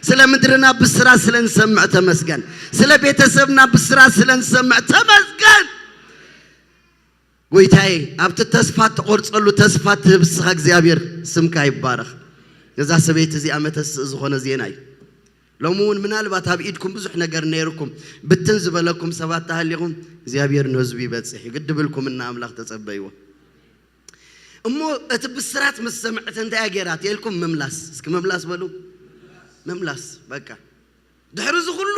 ስለ ምድርና ብስራት ስለንሰምዕ ተመስገን ስለ ቤተሰብና ብስራት ስለንሰምዕ ተመስገን ጎይታዬ ኣብቲ ተስፋ ተቆርጸሉ ተስፋ ትብስኻ እግዚአብሔር ስምካ ይባረክ እዛ ሰበይት እዚ አመተስ ዝኾነ ዜና እዩ ሎሙን ምናልባት ኣብ ኢድኩም ብዙሕ ነገር ነይርኩም ብትን ዝበለኩም ሰባት ተሃሊኹም እግዚአብሔር ንህዝቡ ይበጽሕ ይግድብልኩምና አምላኽ ተጸበይዎ እሞ እቲ ብስራት መስምዕት እንታይ አገራት የልኩም መምላስ እስኪ መምላስ በሉ መምላስ በቃ ድሕሪ ዝኹሉ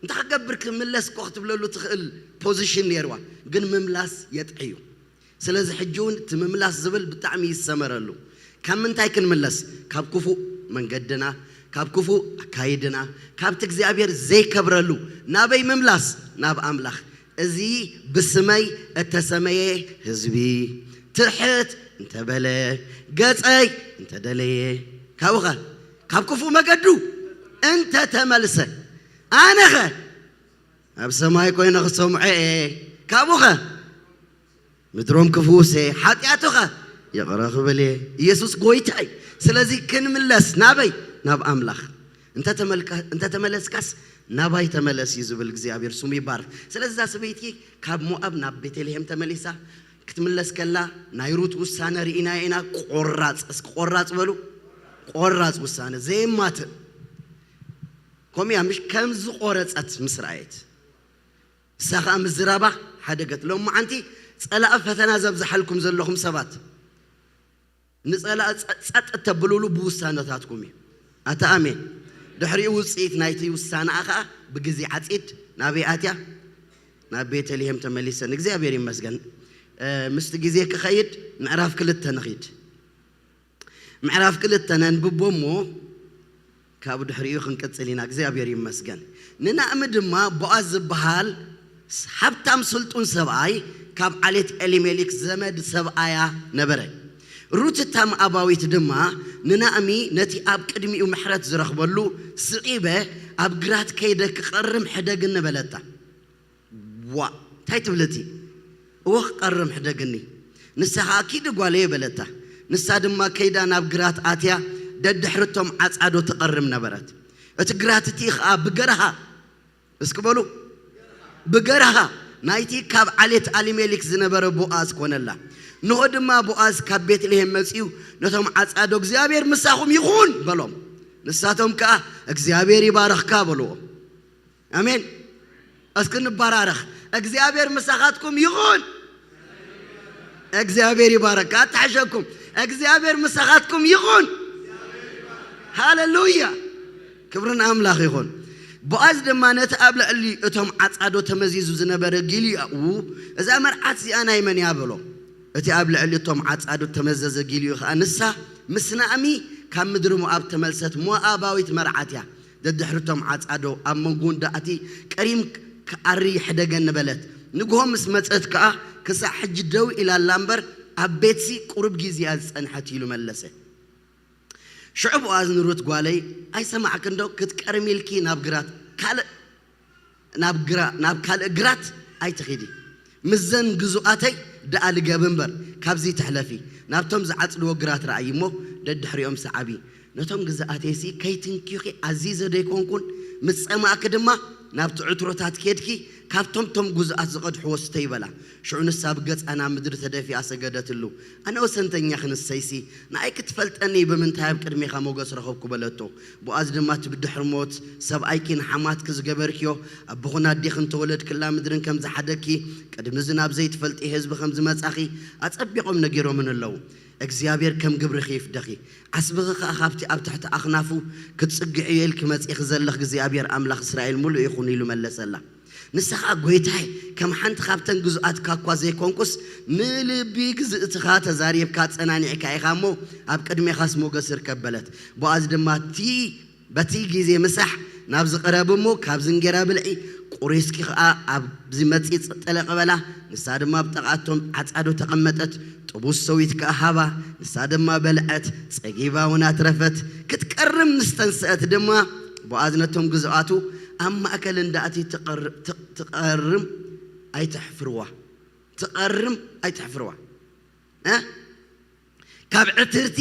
እንታ ከገብርክ መለስ ቆኽት ብለሉ ትኽእል ፖዚሽን ነይርዋ ግን መምላስ የጥዕዩ ስለዚህ ሕጂውን እቲ መምላስ ዝብል ብጣዕሚ ይሰመረሉ ካብ ምንታይ ክንመለስ ካብ ክፉእ መንገድና ካብ ክፉእ አካይድና ካብቲ እግዚአብሔር ዘይከብረሉ ናበይ መምላስ ናብ አምላኽ እዚ ብስመይ እተሰመየ ህዝቢ ትሕት እንተበለ ገጸይ እንተደለየ ካብኸ ካብ ክፉእ መገዱ እንተ ተመልሰ ኣነኸ ኣብ ሰማይ ኮይነ ክሰምዖ ካብኸ ምድሮም ክፉእሰ ሓጢአትኸ ይቕረ ክብል ኢየሱስ ጎይታይ ስለዚህ ክንምለስ ናበይ ናብ አምላኽ እንተ ተመለስካስ ናባይ ተመለስ ይዝብል እግዚአብሔር ስሙ ይባረክ ስለዚህ ሰበይቲ ካብ ሞዓብ ናብ ቤተልሔም ተመሊሳ ክትምለስ ከላ ናይ ሩት ውሳነ ርኢና ኢና ቆራጽ በሉ ቆራጽ ውሳነ ዘይማት ኮሚያ ምሽ ከም ዝቆረጸት ምስራኤት ሳኻ ምዝራባ ሓደገት ሎም ማዓንቲ ጸላእ ፈተና ዘብዝሐልኩም ዘለኹም ሰባት ንጸላእ ጸጥ ተብሉሉ ብውሳነታትኩም ኣታ አሜን ድሕሪኡ ውጽኢት ናይቲ ውሳነ ኣኻ ብግዜ ዓጺድ ናበይ ኣትያ ናብ ቤተልሔም ተመሊሰን እግዚአብሔር ይመስገን ምስቲ ግዜ ክኸይድ ምዕራፍ 2 ንኺድ ምዕራፍ 2 ነንብቦሞ ካብ ድሕሪኡ ክንቀጽል ኢና እግዚአብሔር ይመስገን ንናእም ድማ ቦአዝ ዝበሃል ሃብታም ስልጡን ሰብኣይ ካብ ዓሌት ኤሊሜሌክ ዘመድ ሰብኣያ ነበረ ሩት ታም አባዊት ድማ ንናእሚ ነቲ ኣብ ቅድሚኡ ምሕረት ዝረኽበሉ ስዒበ ኣብ ግራት ከይደ ክቐርም ሕደግን በለታ ዋ ታይ ትብለቲ ወኽ ቀርም ሕደግኒ ንስኻ ኣኪድ ጓለየ በለታ ንሳ ድማ ከይዳ ናብ ግራት ኣትያ ደድሕርቶም ዓጻዶ ትቐርም ነበረት እቲ ግራት እቲ ኸኣ ብገረሃ እስክበሉ ብገራሃ ናይቲ ካብ ዓሌት አሊሜሌክ ዝነበረ ቦአዝ ኮነላ ንሆ ድማ ቦአዝ ካብ ቤትልሔም መጺኡ ነቶም ዓጻዶ እግዚአብሔር ምሳኹም ይኹን በሎም ንሳቶም ከዓ እግዚአብሔር ይባረኽካ በልዎ አሜን እስክንባራረኽ እግዚአብሔር ምሳኻትኩም ይኹን እግዚአብሔር ይባረካ አታሸኩም እግዚአብሔር ምሳኻትኩም ይኹን ሃሌሉያ ክብርን አምላኽ ይኹን ቦአዝ ድማ ነቲ ኣብ ልዕሊ እቶም ዓጻዶ ተመዚዙ ዝነበረ ጊልያኡ እዛ መርዓት እዚኣ ናይ መን እያ በሎ እቲ ኣብ ልዕሊ እቶም ዓጻዶ ተመዘዘ ጊልያኡ ከዓ ንሳ ምስ ናእሚ ካብ ምድሪ ሞዓብ ተመልሰት ሞዓባዊት መርዓት እያ ደድሕርቶም ዓጻዶ ኣብ መንጎ እንዳእቲ ቀሪም ከዓሪ ሕደገን በለት ንግሆ ምስ መፀት ከዓ ክሳዕ ሕጂ ደው ኢላላ እምበር ኣብ ቤትሲ ቁሩብ ጊዜ ዝፀንሐት ኢሉ መለሰ ሽዑ ቦአዝ ንሩት ጓለይ ኣይሰማዕክ እንደው ክትቀርሚልኪ ናብ ካልእ ግራት ኣይትኺዲ ምዘን ግዙኣተይ ደኣ ልገብ እምበር ካብዚ ትሕለፊ ናብቶም ዝዓጽድዎ ግራት ረኣይ እሞ ደድሕሪኦም ሰዓቢ ነቶም ግዛኣተይሲ ከይትንኪኺ ኣዚዘ ደይኮንኩን ምስ ጸማእክ ድማ ናብቲ ዕትሮታት ኬድኪ ካብቶም ቶም ጉዝኣት ዝቐድሕዎ ስተ ይበላ ሽዑ ንሳ ብገጻና ምድሪ ተደፊኣ ሰገደትሉ ኣነ ወሰንተኛ ክንሰይሲ ንኣይ ክትፈልጠኒ ብምንታይ ኣብ ቅድሜኻ ሞገስ ረኸብኩ በለቶ ቦአዝ ድማ ትብድሕር ሞት ሰብኣይኪ ንሓማትኪ ዝገበርክዮ ኣቦኹን ኣዴኽን ተወለድክላ ምድርን ከም ዝሓደኪ ቅድሚ ዝናብ ዘይትፈልጢ ህዝቢ ከም ዝመጻኺ ኣጸቢቖም ነጊሮምን ኣለዉ እግዚአብሔር ከም ግብርኺ ይፍደኺ ዓስብኺ ከዓ ካብቲ ኣብ ትሕቲ ኣኽናፉ ክትጽግዕ ኢልክ መጺኽ ዘለኽ እግዚአብሔር ኣምላኽ እስራኤል ሙሉእ ይኹን ኢሉ መለሰላ ንስኻ ጎይታይ ከም ሓንቲ ካብተን ግዙኣትካ እኳ ዘይኮንኩስ ንልቢ ግዝእትኻ ተዛሪብካ ጸናኒዕካ ኢኻ እሞ ኣብ ቅድሜኻስ ሞገስ ይርከብ በለት ቦአዝ ድማ በቲ ጊዜ ምሳሕ ናብ ዝቐረብ እሞ ካብ ዝንጌራ ብልዒ ቁሬስኪ ከዓ ኣብዚ መጺፅ ጠለቕ በላ ንሳ ድማ ብጠቓቶም ዓጻዶ ተቐመጠት ጥቡስ ሰዊት ከዓ ሃባ ንሳ ድማ በልዐት ጸጊባ እውን ኣትረፈት ክትቀርም ንስተንስአት ድማ ቦአዝ ነቶም ግዝኣቱ ኣብ ማእከል እንዳእቲ ትቐርም ኣይትሕፍርዋ ካብ ዕትርቲ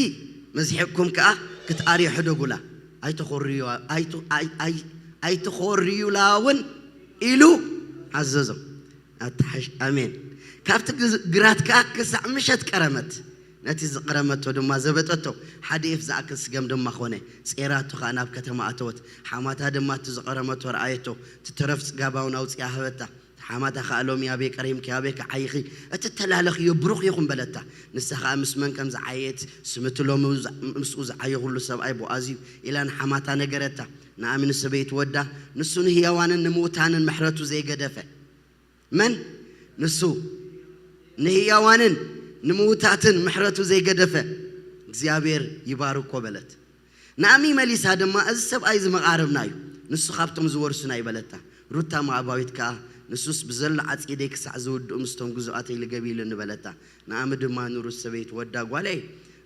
መዚሕኩም ከዓ ክትኣርዮ ሕደጉላ ኣይትኾርዩላውን ኢሉ ዓዘዞም ኣታሓሽ ኣሜን ካብቲ ግራት ከዓ ክሳዕ ምሸት ቀረመት ነቲ ዝቀረመቶ ድማ ዘበጠቶ ሓደ ኢፍ ዝኣክል ስገም ድማ ኾነ ጼራቱ ከዓ ናብ ከተማ ኣተወት ሓማታ ድማ እቲ ዝቀረመቶ ረኣየቶ ትተረፍ ጽጋባውን ኣውፅያ ሃበታ ሓማታ ከዓ ሎሚ ኣበይ ቀሪምኪ ኣበይ ክዓይኺ እቲ ተላለኽዮ ብሩኽ ይኹን በለታ ንሳ ከዓ ምስ መን ከም ዝዓየት ስምቲ ሎሚ ምስኡ ዝዓየኹሉ ሰብኣይ ቦአዝ እዩ ኢላ ንሓማታ ነገረታ ንኣሚ ንሰበይት ወዳ ንሱ ንህያዋንን ንምውታንን ምሕረቱ ዘይገደፈ መን ንሱ ንህያዋንን ንምውታትን ምሕረቱ ዘይገደፈ እግዚአብሔር ይባርኮ በለት ንኣሚ መሊሳ ድማ እዚ ሰብኣይ ዝመቓርብና እዩ ንሱ ካብቶም ዝወርሱና ይበለታ ሩታ ሞዓባዊት ከዓ ንሱስ ብዘሎ ዓጺደይ ክሳዕ ዝውድኡ ምስቶም ግዙኣተይ ልገቢሉ ንበለታ ንኣሚ ድማ ንሩት ሰበይት ወዳ ጓለይ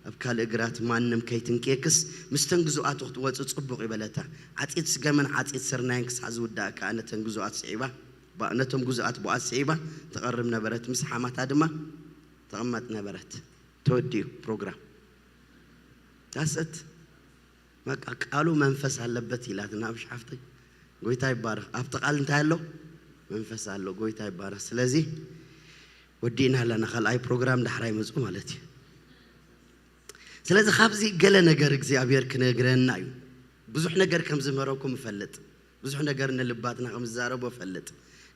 ኣብ ካልእ ግራት ማንም ከይትንኬክስ ምስተን ግዙኣቱ ክትወፅእ ጽቡቕ ይበለታ ዓጺድ ስገመን ዓጺድ ስርናይን ክሳዕ ዝውዳእ ከዓ ነቶም ግዙኣት ቦአዝ ስዒባ ተቐርብ ነበረት ምስ ሓማታ ድማ ተቐመጥ ነበረት ተወዲኡ ፕሮግራም ታስት በቃ ቃሉ መንፈስ አለበት ይላት ናብ ሻፍተይ ጎይታ ይባረክ ኣብቲ ቃል እንታይ አለው መንፈስ አለው ጎይታ ይባረክ ስለዚህ ወዲና ለና ኸልአይ ፕሮግራም ዳሕራይ መጽኡ ማለት እዩ ስለዚህ ካብዚ ገለ ነገር እግዚአብሔር ክነግረና እዩ ብዙሕ ነገር ከም ዝመረኩም ፈልጥ ብዙሕ ነገር ንልባትና ከም ዝዛረቦ ፈልጥ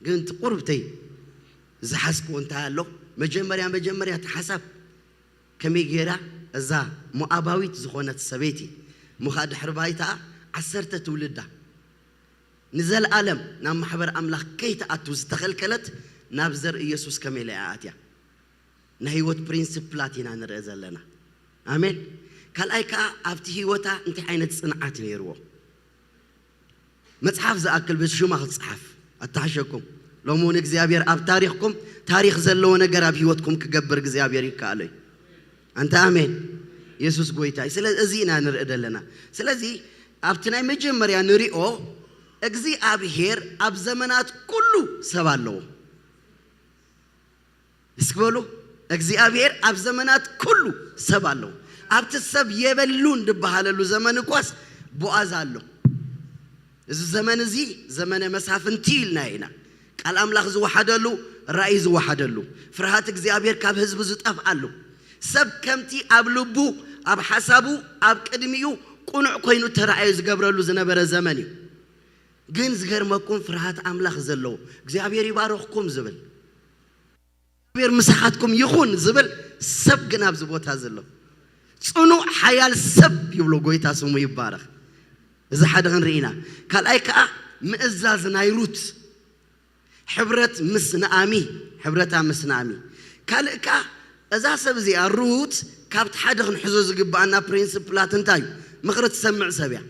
ግን ትቁርብተይ ዝሓስብዎ እንታይ አለው መጀመሪያ ተሓሳብ ከመይ ጌራ እዛ ሞዓባዊት ዝኾነት ሰበይቲ ሙኻድ ሕርባይታ 10 ትውልዳ ንዘለዓለም ናብ ማሕበር ኣምላኽ ከይተኣቱ ዝተኸልከለት ናብ ዘር ኢየሱስ ከመይ ለኣትያ ናይ ህይወት ፕሪንሲፕላት ኢና ንርኢ ዘለና ኣሜን ካልኣይ ከዓ ኣብቲ ህይወታ እንታይ ዓይነት ጽንዓት ነይርዎ መጽሓፍ ዝኣክል ብሽማ ክትጽሓፍ ኣታሓሸኩም ሎሙን እግዚአብሔር ኣብ ታሪኽኩም ታሪኽ ዘለዎ ነገር ኣብ ህይወትኩም ክገብር እግዚአብሔር ይከኣል እዩ አንተ አሜን ኢየሱስ ጎይታ ስለዚህ እዚና ንርኢ ደለና ስለዚህ ኣብቲ ናይ መጀመርያ ንሪኦ እግዚአብሔር ኣብ ዘመናት ኩሉ ሰብ ኣለዎ እስክበሉ እግዚአብሔር ኣብ ዘመናት ኩሉ ሰብ ኣለዎ ኣብቲ ሰብ የበሉ እንድበሃለሉ ዘመን ኳስ ቦአዝ ኣሎ الزمن زي زمن مسافنتي لنا قال أملاخ زوحدلو رأي زوحدلو فرهات እግዚአብሔር ካብ ህዝብ ዝጠፍአሉ ሰብ ከምቲ ኣብ ልቡ ኣብ ሓሳቡ ኣብ ቅድሚኡ ቁኑዕ ኮይኑ ተራእዩ ዝገብረሉ ዝነበረ ዘመን እዩ ግን ዝገርመኩም ፍርሃት ኣምላኽ ዘለዎ እግዚአብሔር ይባርኽኩም ዝብል እግዚአብሔር ምሳሓትኩም ይኹን ዝብል ሰብ ግን ኣብ ዝቦታ ዘሎ ጽኑዕ ሓያል ሰብ ይብሎ ጎይታ ስሙ ይባረኽ እዚ ሓደ ክንርኢና ካልኣይ ከዓ ምእዛዝ ናይ ሩት ሕብረት ምስ ነአሚ ሕብረታ ምስ ነአሚ ካልእ ከዓ እዛ ሰብ እዚኣ ሩት ካብቲ ሓደ ክንሕዞ ዝግባአና ፕሪንሲፕላት እንታይ ምኽሪ ትሰምዕ ሰብ እያ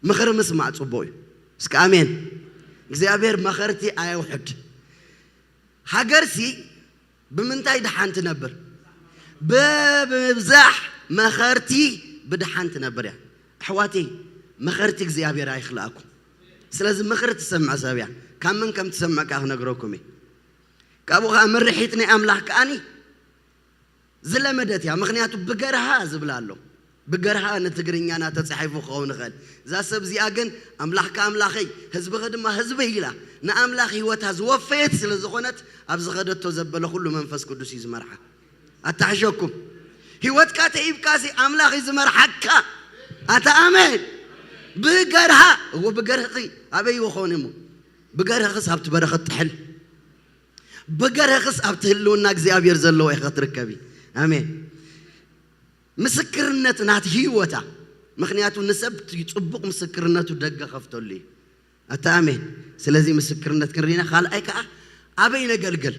ምኽሪ ምስማዕ ጽቡቕ እዩ እስኪ ኣሜን እግዚአብሔር መኸርቲ ኣየውሕድ ሃገርሲ ብምንታይ ድሓን ትነብር በብዛሕ መኸርቲ ብድሓን ትነብር እያ ኣሕዋተይ መኸርቲ እግዚአብሔር ኣይኽልኣኩም ስለዚ ምኽሪ ትሰምዕ ሰብ እያ ካብ ምን ከም ትሰምዕ ከዓ ክነግረኩም እየ ካብኡ ከዓ ምርሒት ናይ ኣምላኽ ከኣኒ ዝለመደት እያ ምክንያቱ ብገርሃ ዝብላ ኣሎ ብገርሃ ንትግርኛና ተጻሒፉ ክኸውን ይኽእል እዛ ሰብ እዚኣ ግን ኣምላኽካ ኣምላኸይ ህዝብኺ ድማ ህዝበይ ኢላ ንኣምላኽ ህይወታ ዝወፈየት ስለ ዝኾነት ኣብ ዝኸደቶ ዘበለ ኩሉ መንፈስ ቅዱስ እዩ ዝመርሓ ኣታሕሸኩም ህይወትካ ተኢብካሲ ኣምላኽ እዩ ዝመርሓካ ኣታ ኣሜን ብገርሃ እዎ ብገርህኺ ኣበይ ይኾን እሞ ብገርህኽስ ኣብቲ በረኸት ትሕል ብገርህኽስ ኣብቲ ህልውና እግዚአብሔር ዘለዎ ኢኻ ትርከቢ ኣሜን ምስክርነት ናት ህይወታ ምክንያቱ ንሰብ ጽቡቕ ምስክርነቱ ደገ ከፍተሉ እዩ ኣታ ኣሜን ስለዚ ምስክርነት ክንሪና ካልኣይ ከዓ ኣበይ ነገልግል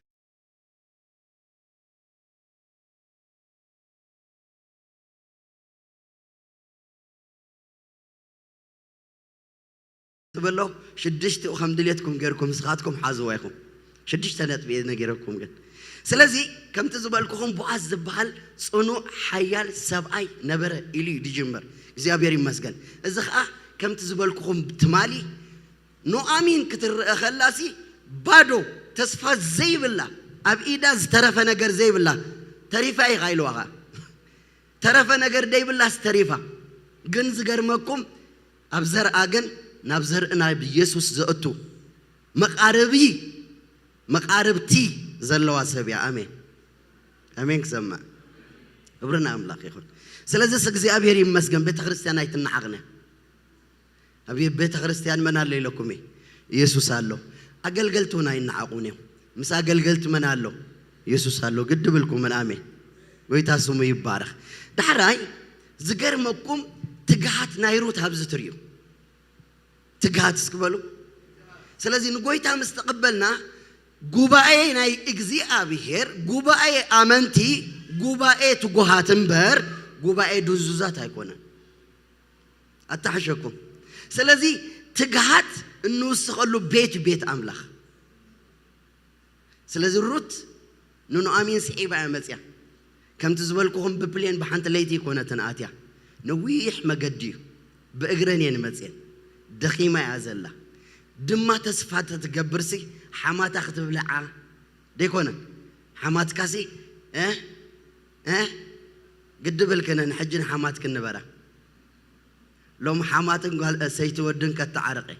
تبلو شدشت وخم دليتكم غيركم سخاتكم حازوا ياكم شدشت نطبي نغيركم غن سلازي كم تزبالكم بواز زبال صنو حيال سبعي نبره الي ديجمر እግዚአብሔር ይመስገን እዚህ كم تزبالكم تمالي نو امين كتر خلاصي بادو تسفا زي بالله اب ايداز ترف ነገር زي بالله تريفا يغايلوها ترف ነገር داي بالله استريفا ግን ዝገርመኩም ابزر اگن نابزر انا بيسوس زأتو مقاربتي زلوا سبيا امين امين كسمع ابرنا املاك يخون سلازي እግዚአብሔር ይመስገን ቤተ ክርስቲያን አይተናሐግነ አብይ ቤተ ክርስቲያን ምን አለ ይለኩም ኢየሱስ አለው አገልገልቱና አይናቁኔ ምሳ አገልገልቱ ምን አለው ኢየሱስ አለው ግድብልኩም ምን አሜን ወይታ ስሙ ይባረክ ዳራይ ዝገርመኩም ትጋት ናይሩት አብዝትሪዩ ትጋት እስክበሉ ስለዚህ ንጎይታ መስተቀበልና ጉባኤ ናይ እግዚአብሔር ጉባኤ አመንቲ ጉባኤ ትጎሃትንበር ጉባኤ ዱዙዛት አይኮነ አታሐሸኩም ስለዚህ ትጋት እንውስኸሉ ቤት አምላኽ ስለዚህ ሩት ንኑ አሚን ሲዒባ ያመጽያ ከምት ዝበልኩኹም በፕሌን በሓንተ ለይቲ ኮነተን አትያ ነዊሕ መገዲ በእግረኔን መጽያ دخيمة يا زلا دمّا تسفات تجبرسي حمات أخذ بلعة ديكونا حمات كاسي قد بالكنا نحجن حمات كنا برا لو حمات قال سيتودن كتعرقي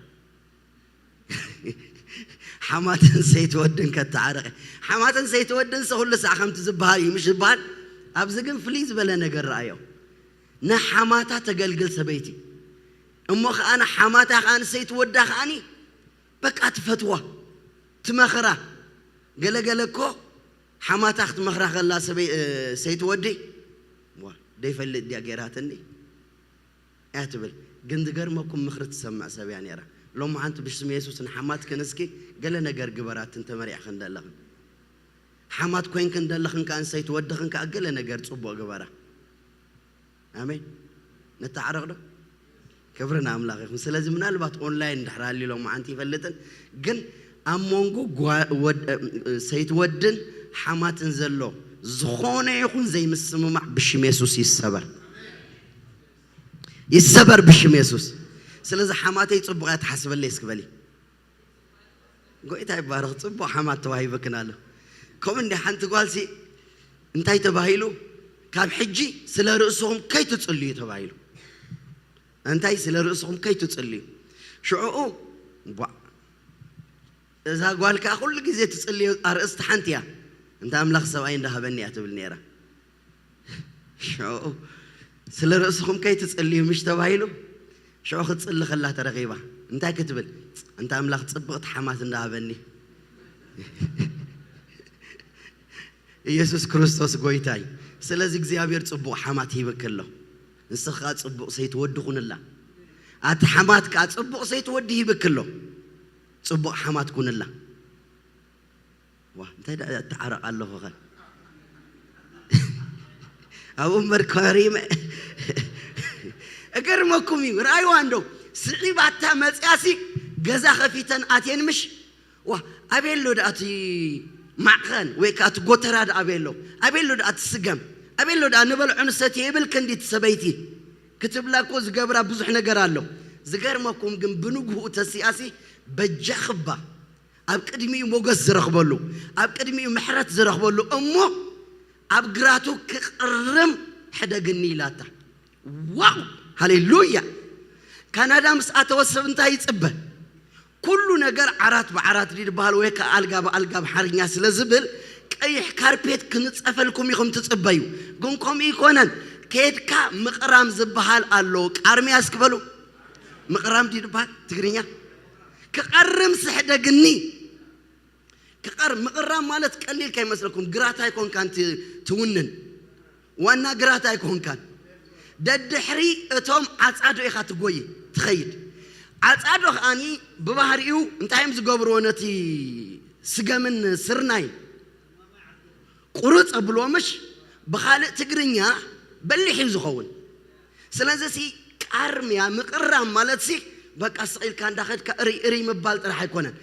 حمات سيتودن كتعرقي حمات سيتودن سهول ساعة خمس زبالي مش زبال أبزقن فليز بلا نقر رأيو نحماتا تقلقل سبيتي أمخ أنا حماتك أنا سيتودخ أني بقى تفتوى تمخرة قال كو حماتك تمخرة خلا سيتودي وا ديف اللي دي أجراتني اعتبر جندقر ما كم مخرة تسمع سبيان يرى لو ما أنت باسم يسوع إن حماتك نسكي قال أنا جر جبرات أنت مريح خندلخن حمات كوين خندلخن كان سيتودخن كأجل أنا جر صبوا جبرة آمين نتعرض كبرنا أملاكهم سلازم نالبات أونلاين دحرالي لو ما أنتي فلتن جن أمونجو سيد ودن حمات نزلوا زخونة يكون زي مسموم بشم يسوس يسبر بشم يسوس سلازم حماتي تصبغات حسب اللي يسكبلي قوي تاي بارغ تصبغ حمات تواهي بكناله كم إن حنت قالسي انتي تباهيلو كاب حجي سلا رؤسهم كي تصلي تباهيلو أنتي سل رأسهم كي تصلي شعو إذا قال كأقول لك زي تصلي أرأس تحنتيا أنت أملاخ سواين ده بني أتبل نيرة شعو سل رأسهم كي تصلي مش تبايلو شعو خد تصلي خلاه ترغيبة أنت كتبل أنت أملاخ تصبغت حماس ده بني ኢየሱስ ክርስቶስ ጎይታይ ስለዚህ እግዚአብሔር ጽቡቕ ሓማት ይበከሎ ንስኻ ጽቡቕ ሰይትወድኹንላ ኣቲ ሓማት ካ ጽቡቕ ሰይትወዲ ይበከሎ ጽቡቕ ሓማት ኩንላ ዋ እንታይ ተዓረቕ ኣለኹ ኸ ኣብ መርከሪም እገርመኩም እዩ ራእዩ አንዶ ስዒባታ መጽያሲ ገዛ ኸፊተን ኣቴን ምሽ ዋ ኣቤሎ ዳቲ معخن ويكات غوتراد أبيلو دا تسقم أبيلو دا نبل عنستي يبل كندي تسبيتي كتب لكو زقبرا بزح نقرالو زقر ماكم قم بنوغو تسياسي بجاخبا أب قدمي موغس زرخبولو أب قدمي محرات زرخبولو أمو أب قراتو كقرم حدا قنيلاتا واو هاليلويا كندا مسأة وسبنتا يتسبه كل نجار عرات بعرات دي بحال ويك ألقاب حرنيا سلزبل كأي كاربيت كنت أفلكم يخم تتصبيو قومكم يكونن كيد كا مقرام زبحال اللوك أرمي أسكبلو مقرام دي بحال تقرينيا كقرم سحدة جني كقرم مقرام مالت قليل كي مسلكم قراتا يكون كان تونن وانا قراتا يكون كان دد حري اتوم عصادو إخات قوي تخيل عصادو أني ببهريو انتايم زقبرو نتي سقمن سرناي قروت أبلومش بخالق تقرينيا بلي حيوزو خون سلازسي كارميا مقرام مالتسي بك أسقيل كان داخل كأري مبالت رح يكونن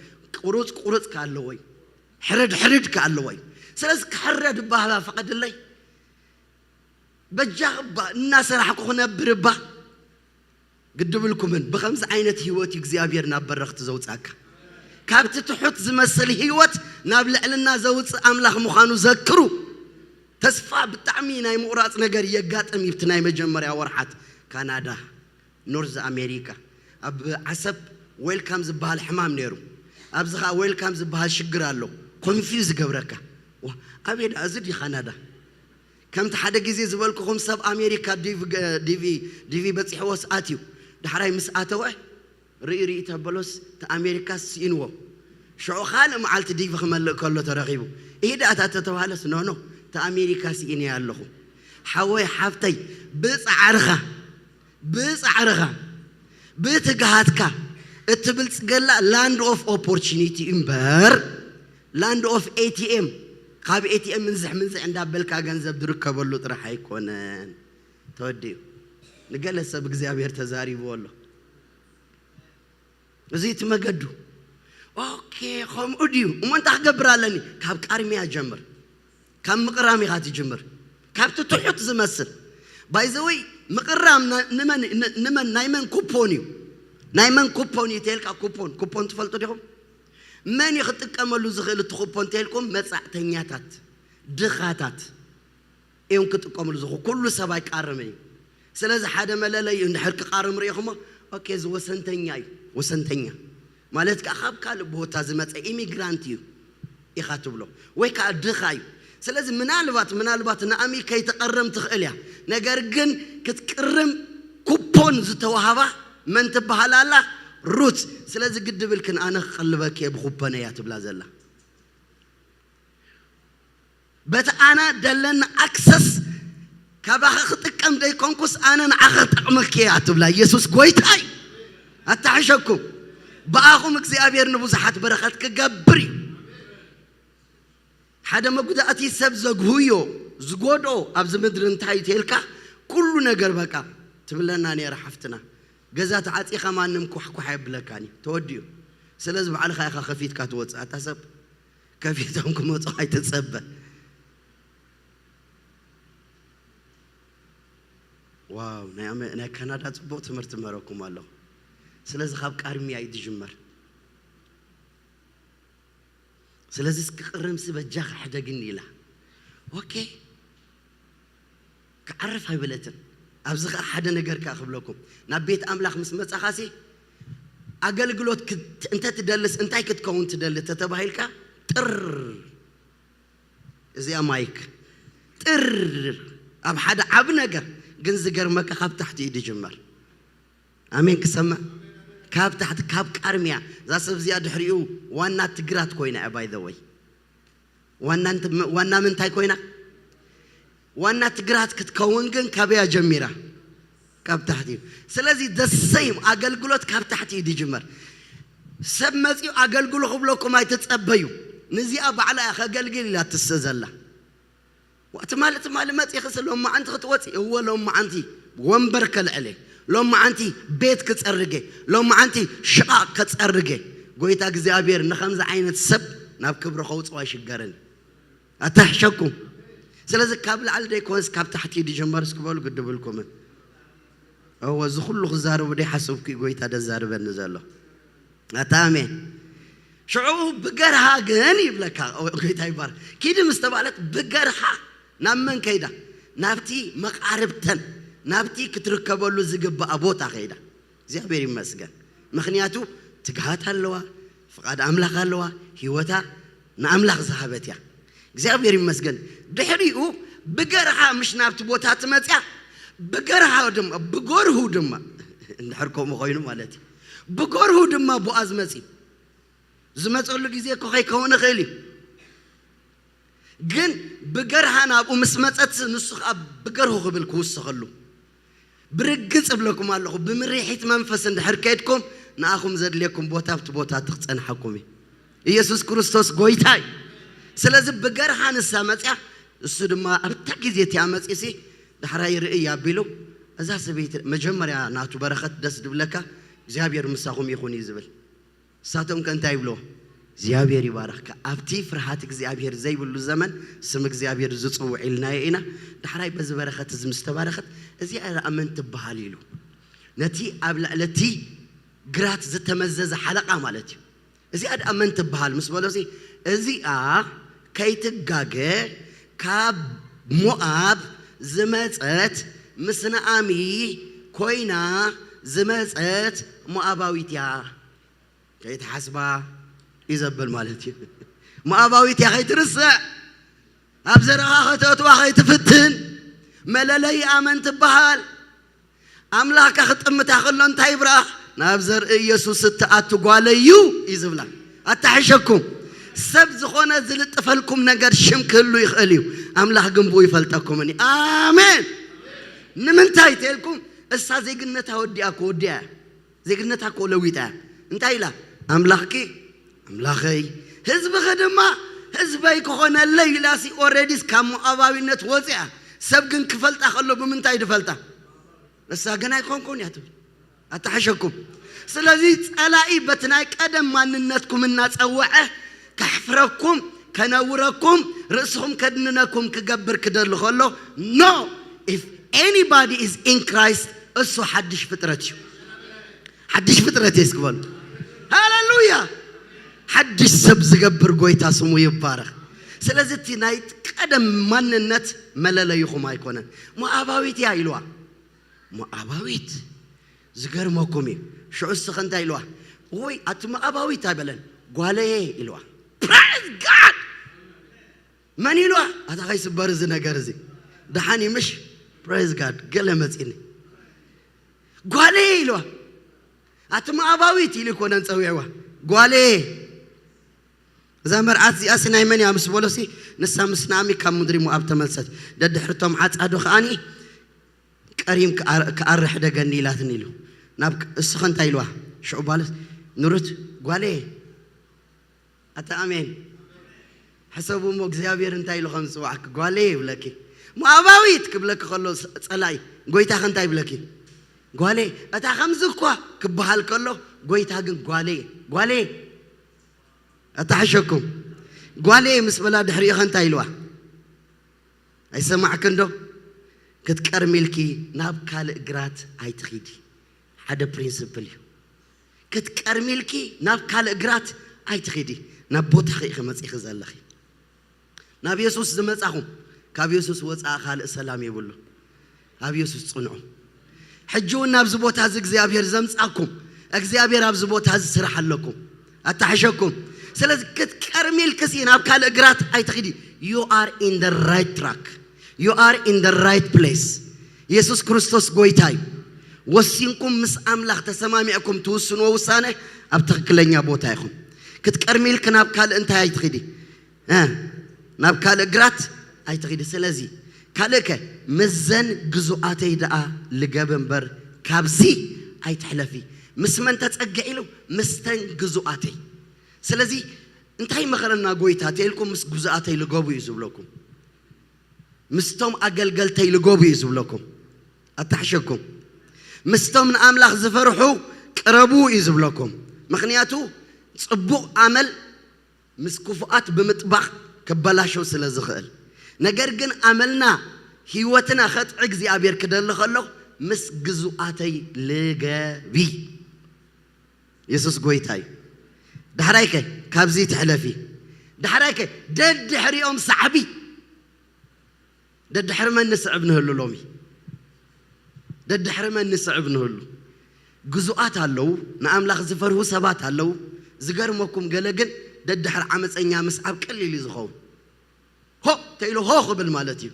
قروت كاللوي حرد كاللوي سلاز كحرد بهلا فقد اللي بجاغبا الناس رح يكونوا بربا قدم لكم بخمس عينة هيوت يجزيابير نابرخت زوجك كابت تحط زمسل هيوت نابل لنا زوج أملاخ مخانو ذكروا تسفى بالتعمين أي مقرات نجار يجات أم يبتناي مجمر يا ورحات كندا نورز أمريكا أب عسب ويلكمز بهالحمام نيرو أبزخا ويلكمز بهالشجرالو كونفيوز جبركا أبيد أزدي كندا كم تحدى جزيز بالكم سب أمريكا ديفي بس حواس آتيو دحراي مسأتوه ري تبلوس تأمريكا سينو شو خال معلت ديفي خمل كله ترغيبه إيه ده أتتوهالس نو تأمريكا سيني الله حوي حفتي بس عرغة بتجهاتك اتبلت قلا land of opportunity إمبر land of ATM قاب ATM منزح عند بالك جنزب درك بقوله ترى حيكون تودي نقول سبق زيابير تزاري بقوله زيت ما قدو أوكي خم أديو وما أنت أخبر لني كاب كارمي أجمر كم مقرامي غادي جمر كاب تطيح زمسل بايزوي مقرام نمن نايمن كوبوني تلك كوبون تفلتو ديهم من يخطك أملو زغيل تخوبون تلكم مساعتنياتات دخاتات إيون كتك أملو زغو كل سبايك أرمي سلاز حدا ملالي نحرك قارم ريخما أوكي زو وسنتنيا مالتك أخاب كالبو تازمات إيميغرانتيو يخاتب له ويكا دخايو سلاز منالبات نامي كي تقرم تخيليا نقرقن كتقرم كوبون زتوهابا من تبهال الله روت سلاز قد بالكن أنا خلبك يا بخوبنا يا تبلا زلا بس أنا دلنا أكسس كباخ خطك أم داي كونكوس أنا نعخط عمك يا تبلا يسوس قويتاي أتعشكم بأخو أبير نبوز حات برخات كجبري حدا ما قد أتي سب زغويو زغودو أبز مدرن تاي تلك كل نجار بكا تبلا ناني رحفتنا جزات عاتي خمان نمكو حكو حيب لكاني توديو سلاز بعلى خايخ خفيت كاتوت أتسب كفيتهم كم وصاي تتسب واو نعم أنا كندا تبوت مرتمركم الله سلاز خاب كارمي عيد جمر سلاز كقرم سبجاخ حدا قنيلا أوكي كعرف هاي بلتن أبزخ أحد نجار كأخبلكم نبيت أملاخ مسمى خاسي أقلقلوت أنت تدلس أنت هيك تكون تدلس تتبهيلك تر زي مايك تر أب حدا عبنجر جنز جرمك خاب تحت يدي جمر أمين كسمة كاب تحت كاب كارميا زاسب زياد حريو وانا تقرات كوينة باي ذا واي وانا من تاي كوينة وانا تقرات كتكون جن كابيا جميرة كاب تحتي سلازي the same أقلقلوت كاب تحت يدي جمر سمزيو أقلقلو خبلوكم هاي تتقبيو نزي أبا على أخا قلقلي لا تستزله وقت مالت معلومات يخسر لهم ما أنت خطوتي هو لهم ما أنتي ومبرك عليه لهم ما أنتي بيت كتسرقه لهم ما أنتي شقاق كتسرقه قويت أجزابير نخمز عين السب ناب كبر خوت وايش الجرن أتحشكم سلازك قبل على ديكوز كاب تحت يدي جمبرس كبالو قد بالكم هو زخلو خزار ودي حسبك قويت هذا الزار بنزله أتامي شعوب بقرها جاني بلكا قويت هاي بار كيد مستبالت بقرها نامن كيدا نابتي مقاربتن نابتي كتركبوا زقب أبوتا كيدا زي بيري مسجن مخنياتو تقهات هاللوا فقد أملاخ هاللوا هيوتا نأملاخ صحابتيا زي بيري مسجن دحريو بقرها مش نابت بوتا تمتيا بقرها دم بقره دم نحركم مخوينو مالتي بقره دم أبو أزمتي زمت أقول لك زي كوخي كونه خيلي جن بقرها نابو مسمتت نسخ أب بقره قبل كوس خلو برجس قبلكم الله بمريحة منفس عند حركتكم نأخذ زاد لكم بوتات تخصن حكومي يسوع كريستوس قويتاي سلازم بقرها نسامتها السودما أبتكي تعمت إسي دحراي رئيا بيلو أزاس بيت مجمر يا ناتو بركة دس دبلكا زيابير مساهم يخوني زبل ساتهم كان تايبلو زيابير يبارك أبتي فرحاتك زيابير زي بلو زمن سمك زيابير زتصو علنا إنا دحراي بز بركة زمستباركت زي أنا أمنت بحاليلو نتي أبلع لتي قرات زتمزز حلقة مالتي زي أنا أمنت بحال مسبولو زي زي كيت جاجة كاب مؤاب زمتت مسنا أمي كوينا زمتت مؤاباويتيا كيت حسبا يزبل مالتي مؤاباويتيا خيت رسع أبزرها خطوت وخيت فتن ملالي آمنت بحال أملاك أخت أمتا خلون تايبرا نابزر يسوس التأتو قواليو يزبلا أتحشكم سبز خونا زلت فلكم نقر شم كلو يخليو أملاك قنبو يفلتكم مني آمين نمن تايتلكم اسا زيقنتا ودياكو وديا زيقنتا كولويتا انتاي لا أملاكي أملاكي حزب خدمة حزبي كخونا الليلة سي أوريديس كامو أباوينت وزيا سبقن كفلتا خلو بمنتاي دفلتا بس أجنا يكون ياتو أتحشكم سلازي ألاقي بتناي قدم ما ننتكم الناس أوعه كحفركم كنوركم رأسهم كدنناكم كجبر كدر لخلو no if anybody is in Christ أسو حدش فترتي اسكبل هاللويا حدش سبز جبر قويتا سمو يبارك سلازي تنايت قدم ما ننت مللا يخو ما يكونن مؤاباويت يا إلوا مؤاباويت زغر ماكومي شو السخنتا إلوا وي مؤاباويت هبلن قالي إلوا praise God من إلوا هذا غيس بارزنا جرزي دحاني مش praise God قلمت إني قالي إلوا مؤاباويت اللي كنا نسويه قالي زمر عزي أسنا يمن يا مسبولسي نسا مسنامي كم مدري مؤاب تملست دد حرتهم عاد أدو خاني كريم كأرح دقني لا تنيلو نابك السخن تايلوه شو بالس نورت قالي أتا أمين حسبوا موك زيابير انتايلو خمس وعك قالي بلكي مؤاباويت قبلك خلو صلاي قويتا خنتاي بلكي قالي أتا خمسكوا كبهال كله قويتا قالي أتحشكم قالي مسبلا دحري خنتا يلوا أي سمع كندو كتكرملكي ناب كال إجرات أي تخيدي هذا برينسيبل كتكرملكي ناب كال إجرات أي تخيدي نبوت حقيقة مسيح زلخي نبي يسوع زمت أخوم كابي يسوع وص أخال السلام يقوله ኣብ ኢየሱስ ጽንዑ ሕጂውን ናብዚ ቦታ እዚ እግዚአብሔር ዘምጻኩም እግዚአብሔር ኣብዚ ቦታ እዚ ስራሕ ኣለኩም ኣታሕሸኩም ስለዚ ክትቀርሚል ክሲ ናብ ካልእ ግራት ኣይትኸዲ you are in the right track you are in the right place ኢየሱስ ክርስቶስ ጎይታይ ወሲንኩም ምስ ኣምላኽ ተሰማሚዕኩም ትውስንዎ ውሳነ ኣብ ትክክለኛ ቦታ ይኹም ክትቀርሚል ከናብ ካልእ እንታይ ኣይትኸዲ ናብ ካልእ ግራት ኣይትኸዲ ስለዚ ካልእከ መዘን ግዙኣተይ ደኣ ልገበንበር ካብዚ ኣይትሕለፊ ምስ መን ተጸግዒሉ ምስተን ግዙኣተይ ስለዚ እንታይ መኸረና ጎይታ ተይልኩም ምስ ግዙኣተይ ልገቡ እዩ ዝብለኩም ምስቶም ኣገልገልተይ ልገቡ እዩ ዝብለኩም ኣታሕሸኩም ምስቶም ንኣምላኽ ዝፈርሑ ቅረቡ እዩ ዝብለኩም ምኽንያቱ ጽቡቕ ዓመል ምስ ክፉኣት ብምጥባቕ ክበላሸው ስለ ዝኽእል ነገር ግን ዓመልና ህይወትና ኸጥዕ እግዚአብሔር ክደሊ ከሎ ምስ ግዙኣተይ ልገቢ ኢየሱስ ጎይታይ ድሕራይከ ካብዚ ትሕለፊ ድሕራይከ ደድሕሪኦም ሰዓቢ ደድሕሪ መን ንስዕብ ንህሉ ሎሚ ደድሕሪ መን ንስዕብ ንህሉ ግዙኣት ኣለዉ ንኣምላኽ ዝፈርሁ ሰባት ኣለዉ ዝገርመኩም ገለ ግን ደድሕሪ ዓመፀኛ ምስዓብ ቀሊል እዩ ዝኸውን ሆ ተይሎ ሆ ክብል ማለት እዩ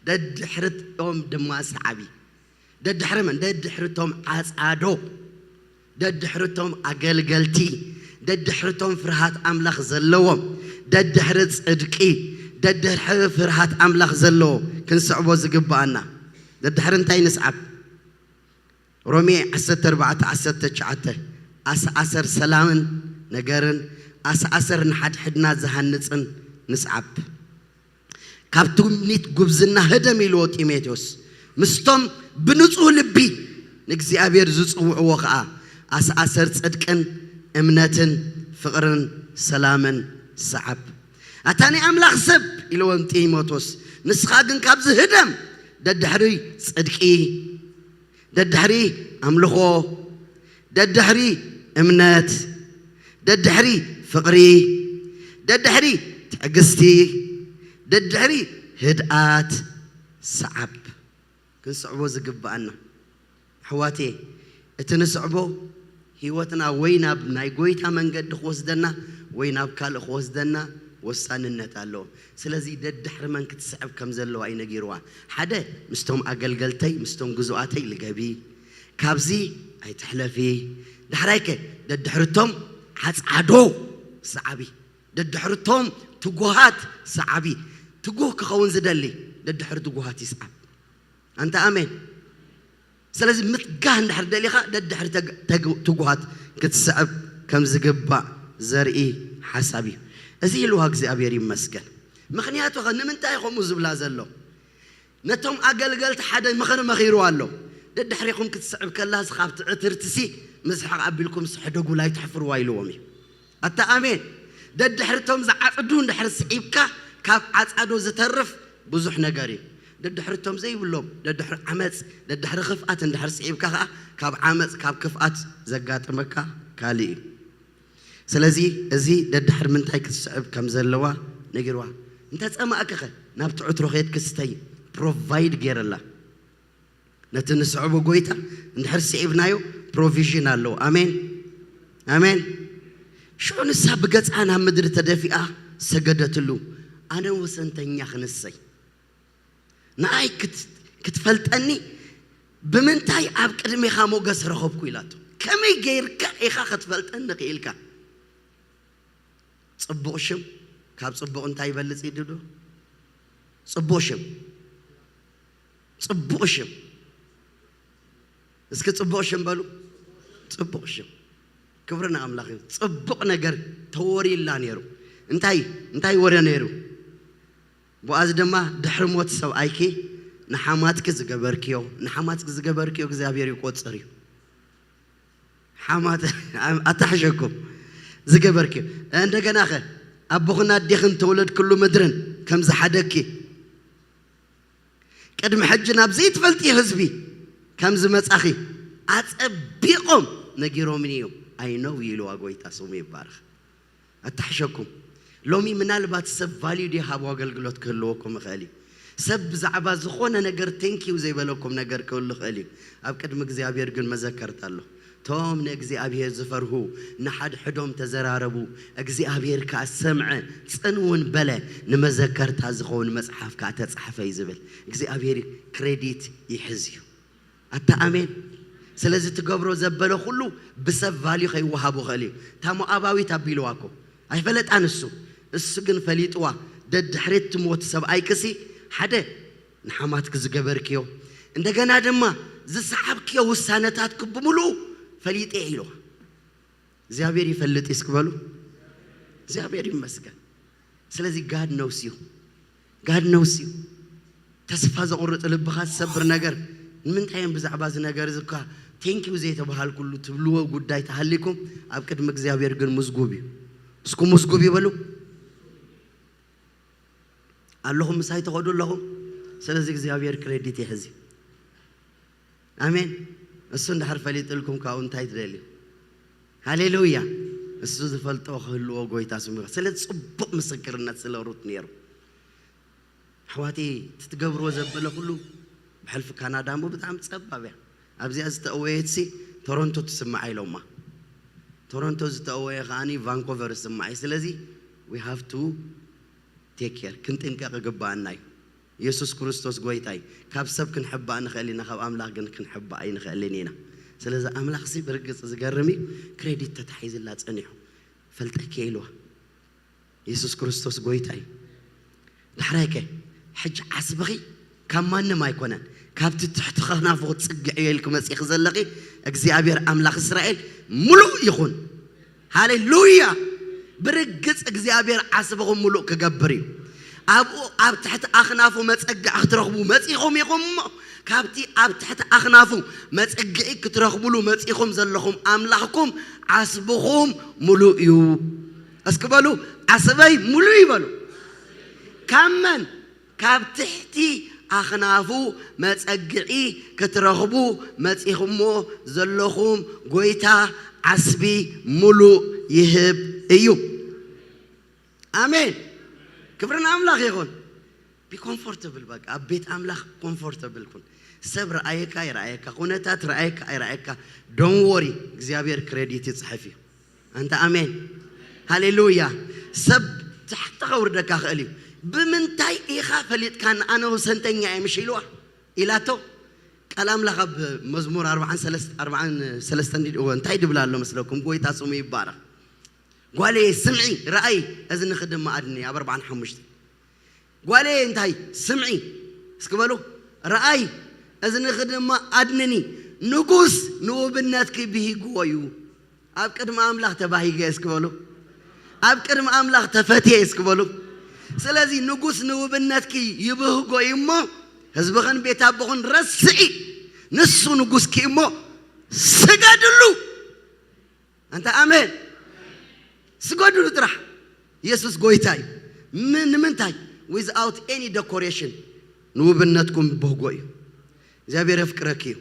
ደድሕርቶም ድማ ሰዓቢ ደድሕሪ መን ደድሕርቶም ዓጻዶ ደድሕርቶም ኣገልገልቲ ደድሕርቶም ፍርሃት ኣምላኽ ዘለዎም ደድሕሪ ጽድቂ ደድሕሪ ፍርሃት ኣምላኽ ዘለዎ ክንስዕቦ ዝግባአና ደድሕሪ እንታይ ንስዓብ ሮሜ 14:19 ኣሰዓሰር ሰላምን ነገርን ኣሰዓሰር ንሓድሕድና ዝሃንጽን ንስዓብ ካብቲ ምኒት ጉብዝና ህደም ኢልዎ ጢሞቴዎስ ምስቶም ብንጹህ ልቢ ንእግዚአብሔር ዝጽውዕዎ ከዓ ኣሰዓሰር ጽድቅን እምነትን ፍቕርን ሰላምን ሰዓብ ኣታኒ ኣምላኽ ሰብ ኢልዎም ጢሞቴዎስ ንስኻ ግን ካብዚ ህደም ደድሕሪ ጽድቂ ደድሕሪ ኣምልኾ ደድሕሪ እምነት ደድሕሪ ፍቕሪ ደድሕሪ ትዕግስቲ ደድሕሪ ህድኣት ሰዓብ ክንስዕቦ ዝግባአና ኣሕዋቴ እቲ ንስዕቦ ህይወትና ወይ ናብ ናይ ጎይታ መንገዲ ክወስደና ወይ ናብ ካልእ ክወስደና ወሳንነት ኣለዎ ስለዚ ደድሕሪ መን ክትስዕብ ከም ዘለዋ ይነጊርዋ ሓደ ምስቶም ኣገልገልተይ ምስቶም ግዙኣተይ ልገቢ ካብዚ ኣይትሕለፊ ድሕራይከ ደድሕርቶም ዓጻዶ ሰዓቢ ደድሕርቶም ትጉሃት ሰዓቢ ትጉህ ክኸውን ዝደሊ ደድሕሪ ትጉሃት ይስዓብ ኣንተ ኣሜን ስለዚ ምትጋህ እንድሕር ደሊኻ ደድሕሪ ትጉሃት ክትስዕብ ከም ዝግባእ ዘርኢ ሓሳብ እዩ እዚ ኢልዋ እግዚአብሔር ይመስገን ምኽንያቱ ኸ ንምንታይ ከምኡ ዝብላ ዘሎ ነቶም ኣገልገልቲ ሓደ ምኽሪ መኺሩ ኣሎ ደድሕሪኹም ክትስዕብ ከላ ዝኻብቲ ዕትርትሲ ምስሓቕ ኣቢልኩም ስሕደጉ ላይ ትሕፍርዋ ኢልዎም እዩ ኣታ ኣሜን ደድሕርቶም ዝዓጽዱ እንድሕር ስዒብካ ካብ ዓጻዶ ዝተርፍ ብዙሕ ነገር እዩ ደድሕርቶም ዘይብሎም ደድሕሪ ዓመፅ ደድሕሪ ክፍኣት እንድሕር ስዒብካ ከዓ ካብ ዓመፅ ካብ ክፍኣት ዘጋጥመካ ካልእ እዩ ስለዚ እዚ ደድሕሪ ምንታይ ክትስዕብ ከም ዘለዋ ነጊርዋ እንተፀማእከኸ ናብ ትዕትሮ ኸይድ ክስተይ ፕሮቫይድ ገይረላ ነቲ ንስዕቦ ጎይታ እንድሕር ስዒብናዮ ፕሮቪዥን ኣለዎ ኣሜን ኣሜን ሽዑ ንሳ ብገጻ ናብ ምድሪ ተደፊኣ ሰገደትሉ ኣነ ወሰንተኛ ክንሰይ ንኣይ ክትፈልጠኒ ብምንታይ ኣብ ቅድሚኻ ሞገስ ረኸብኩ ኢላቶ ከመይ ገይርካ ኢኻ ክትፈልጠኒ ክኢልካ ጽቡቕ ሽም ካብ ጽቡቕ እንታይ ይበልጽ ይድዶ ጽቡቕ ሽም ጽቡቕ ሽም እስኪ ጽቡቕ ሽም በሉ ጽቡቕ ሽም ክብርና ኣምላኽ እዩ ጽቡቕ ነገር ተወሪላ ነይሩ እንታይ ወረ ነይሩ ቦኣዝ ድማ ድሕሪ ሞት ሰብኣይኪ ንሓማትኪ ዝገበርክዮ እግዚአብሔር ይቆጽር እዩ ሓማት ኣታሕሸኩም ዝገበርክዮ እንደገና ኸ ኣቦኽና ኣዴኽን ተወለድ ኩሉ ምድርን ከም ዝሓደኪ ቅድሚ ሕጂ ናብ ዘይትፈልጢ ህዝቢ ከም ዝመጻኺ ኣጸቢቖም ነጊሮምን እዮም ኣይነው ይልዋ ጎይታ ስሙ ይባረኽ ኣታሕሸኩም ሎሚ ምናልባት ሰብ ቫልዩ ዲሃብ ኣገልግሎት ክህልወኩም ይኽእል እዩ سب زعبا زخونه نجر تنكيو زي بلوكم نجر كل خالي أبكد مجزيابير جن مذكرت الله توم نجزيابير زفرهو نحد حدهم تزراربو أجزيابير كالسمع سنون بلا نمذكرت هزخون مصحف كاتت صحفة يزبل أجزيابير كريديت يحزيو أتا أمين سلازي تقبرو زبلو خلو بسب فاليو خي وهابو خالي تامو أباوي تابيلو أكو أي فلت أنسو السجن فليتوا دد حريت موت سب أي كسي حدا نحماتك زجبركيو عندنا دما زسحبكيو والسنتات كبملو فليت إيلو زابيري فلت إسكبلو زابيري مسكن سلازي God knows you God knows you تسفاز قرط البخات صبر نجر من تايم بزعباز نجر زكا thank you زيت بحال كله تبلوه قداي تحليكم أبكر مجزابير جن مسجوبي اسكو مسجوبي بلو اللهم سايت قدول لهم سلازي زابير كريديت يحزي آمين السنة حرف لي تلكم كاون تايت ريلي هاليلويا السوز فلتو خلوا وقوي تاسمي سلت صبق مسكرنا سلوروت نيرو حواتي تتقبروا زبله كله بحلف كندا مو بتعم تصبابيا ابزي استقويتسي تورونتو تسمعي لوما تورونتو زتقوي غاني فانكوفر تسمعي سلازي we have to take care كنت انك قباناي يسوع كريستوس قويتاي كاب سب كنحبا نخلينا خاب املاح كنحبا اي نخلينينا سلازا املاح سي برقص زغرمي كريديت تتحيز لا تصنيحو فلتحكي له يسوع كريستوس قويتاي دحرايكه حج عصبغي كمان ما يكونن كابت تحت خنا فوق تصقعي لكم مسيخ زلقي اغزيابير املاح اسرائيل ملو يخون هاليلويا برقص اغزيابير عصبغو ملو كغبري أب تحت أخنافو متسقع اخترخبو متسيخم يقوم كابتي أب تحت أخنافو متسقعي كترخبولو متسيخم زلخم أملاحكم عصبهم ملوئيو أسكبالو عصبي ملوئي بالو كمان كاب تحتي أخنافو متسقعي كترخبو متسيخمو زلخم قويتا عصبي ملو يهب إيو آمين كبرنا أملاخ يكون be comfortable بقى أبيت أملاخ comfortable كون سب رأيك أي رأيك قناتات رأيك أي رأيك don't worry زيابير كريديت صحفي أنت آمين هاليلويا سب تحت غوردك أخلي بمنتاي إيخا فليت كان أنا وسنتين يا مشيلوه إلى تو كلام لغب مزمور 40 سلستن وانتاي دبلا له مسلكم قوي تاسومي يبارك قالي سمعي رأي أذن خدم ما أدني أبر عن حمشت قالي انتهي سمعي اسكبلو رأي أذن خدم ما أدنني نقص نوبناتك به قويو أبكر ما أملاح تباهي اسكبلو أبكر ما أملاح تفتي اسكبلو سلازي نقص نوبناتك يبه قويو ما هزبغن بيتابغن رسعي نسو نقص كيمو سجدلو أنت آمين سجدوا لترح يسوع قويتاي من تاي without any decoration نوبناتكم بهقوي زابير فكركيو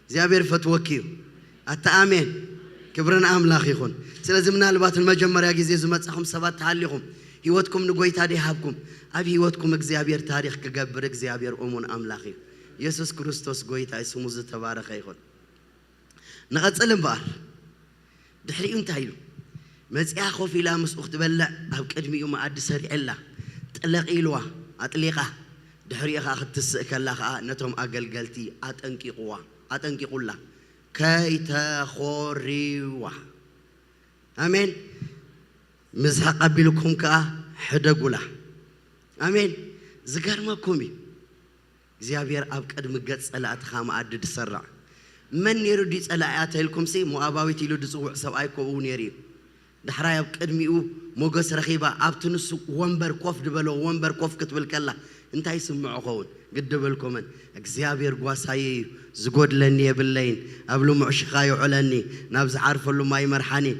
زابير فتوكيو التأمين كبرنا أملاخ يخون سلازمنا لبات المجمر يا جزيز متسخم سبات تعليهم هيوتكم نقوي تاري هابكم أبي هيوتكم إجزابير تاريخ كجبر إجزابير أمون أملاخي يسوع كريستوس قويتاي سموز تبارك يخون نقد سلم بار دحري انتهيلو مزيا خوف إلى مسؤخ تبلع أو كدمي يوم عد سريع الله تلقي لوا أطلقه دحريقة أخذ تسكلها نتهم أقل قلتي أتنكي قوة أتنكي قلة كي تخوريوا آمين مزها قبلكم كا حدا قوله آمين زقار ما كومي زيابير أبكد مقد صلاة خام عدد سرع من يردي صلاة لكم سي مؤاباوي تيلو دسوع سوايكو ونيري دحرايا بقدميو موغس رخيبه ابتنس ومبر كوف دبلو ومبر كوف كتبل كلا انتي سمعوا خون قدبلكم اغزيابير غواساي زغود لني يبلين ابلو معشخايو علني نابز عارفلو ماي مرحاني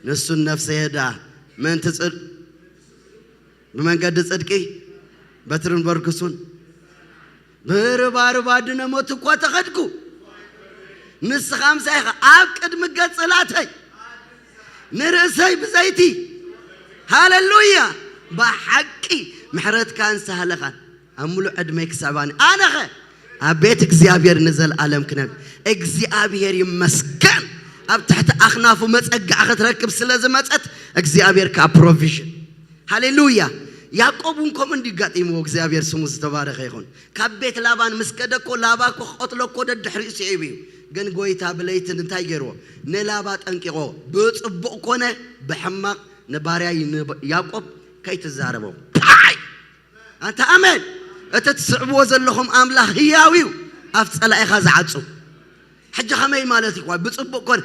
نسو النفس يدا من تصد بمن قد صدقي بترن بركسون بربار دنا موت كو تخدكو نس خمسه ابقد مقصلاتي نرسي بزيتي هاللويا بحقي محرت كان سهلخا أملو عدمك سباني أنا خ أبيت إكزيابير نزل عالم كنك إكزيابير يمسكن أب تحت أخناف ومتأجع أخذ ركب سلازم متأت إكزيابير كابروفيشن هاليلويا ያዕቆብንኮም እንዲጋጥሙ እግዚአብሔር ስሙ ዝተባረከ ይሁን ከቤት ላባን መስከደኮ ላባኮ ኸጥለኮ ደድሕሪ ሲዒብ ግን ጎይታ ብለይት እንታይ ገይሮ ነላባ ጠንቂቆ በጽቡቅ ኮነ በሕማቅ ነባርያ ያዕቆብ ከይትዛረበው አንተ አሜን እተትስዕብዎ ዘለኹም አምላኽ ህያዊው አፍ ጸላኢኻ ዝዓጹ ሕጂ ኸመይ ማለት ይኳ በጽቡቅ ኮነ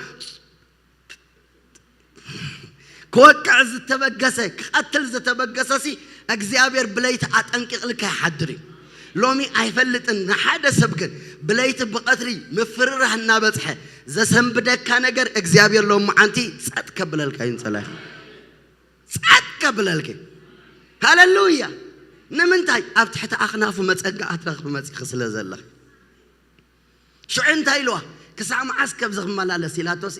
كوكع زتبجسه قتل زتبجسسي እግዚአብሔር بليت አጠንቅቅ ልከ ያድሪ ሎሚ አይፈልጥን حدا ሰብከን بليت بقتري مفررህና በጽሐ ዘሰንብደካ ነገር እግዚአብሔር ሎም አንቲ ጸጥ ከብለልካ ይንጸላይ ጸጥ ከብለልከ ሃሌሉያ ንምንታይ ኣብ ትሕቲ ኣኽናፉ መጸጋ ኣትረኽብ መጽኽ ስለዘለኽ ሽዑ እንታይ ኢልዋ ክሳዕ መዓስ ከብ ዝኽመላለስ ኢላቶስ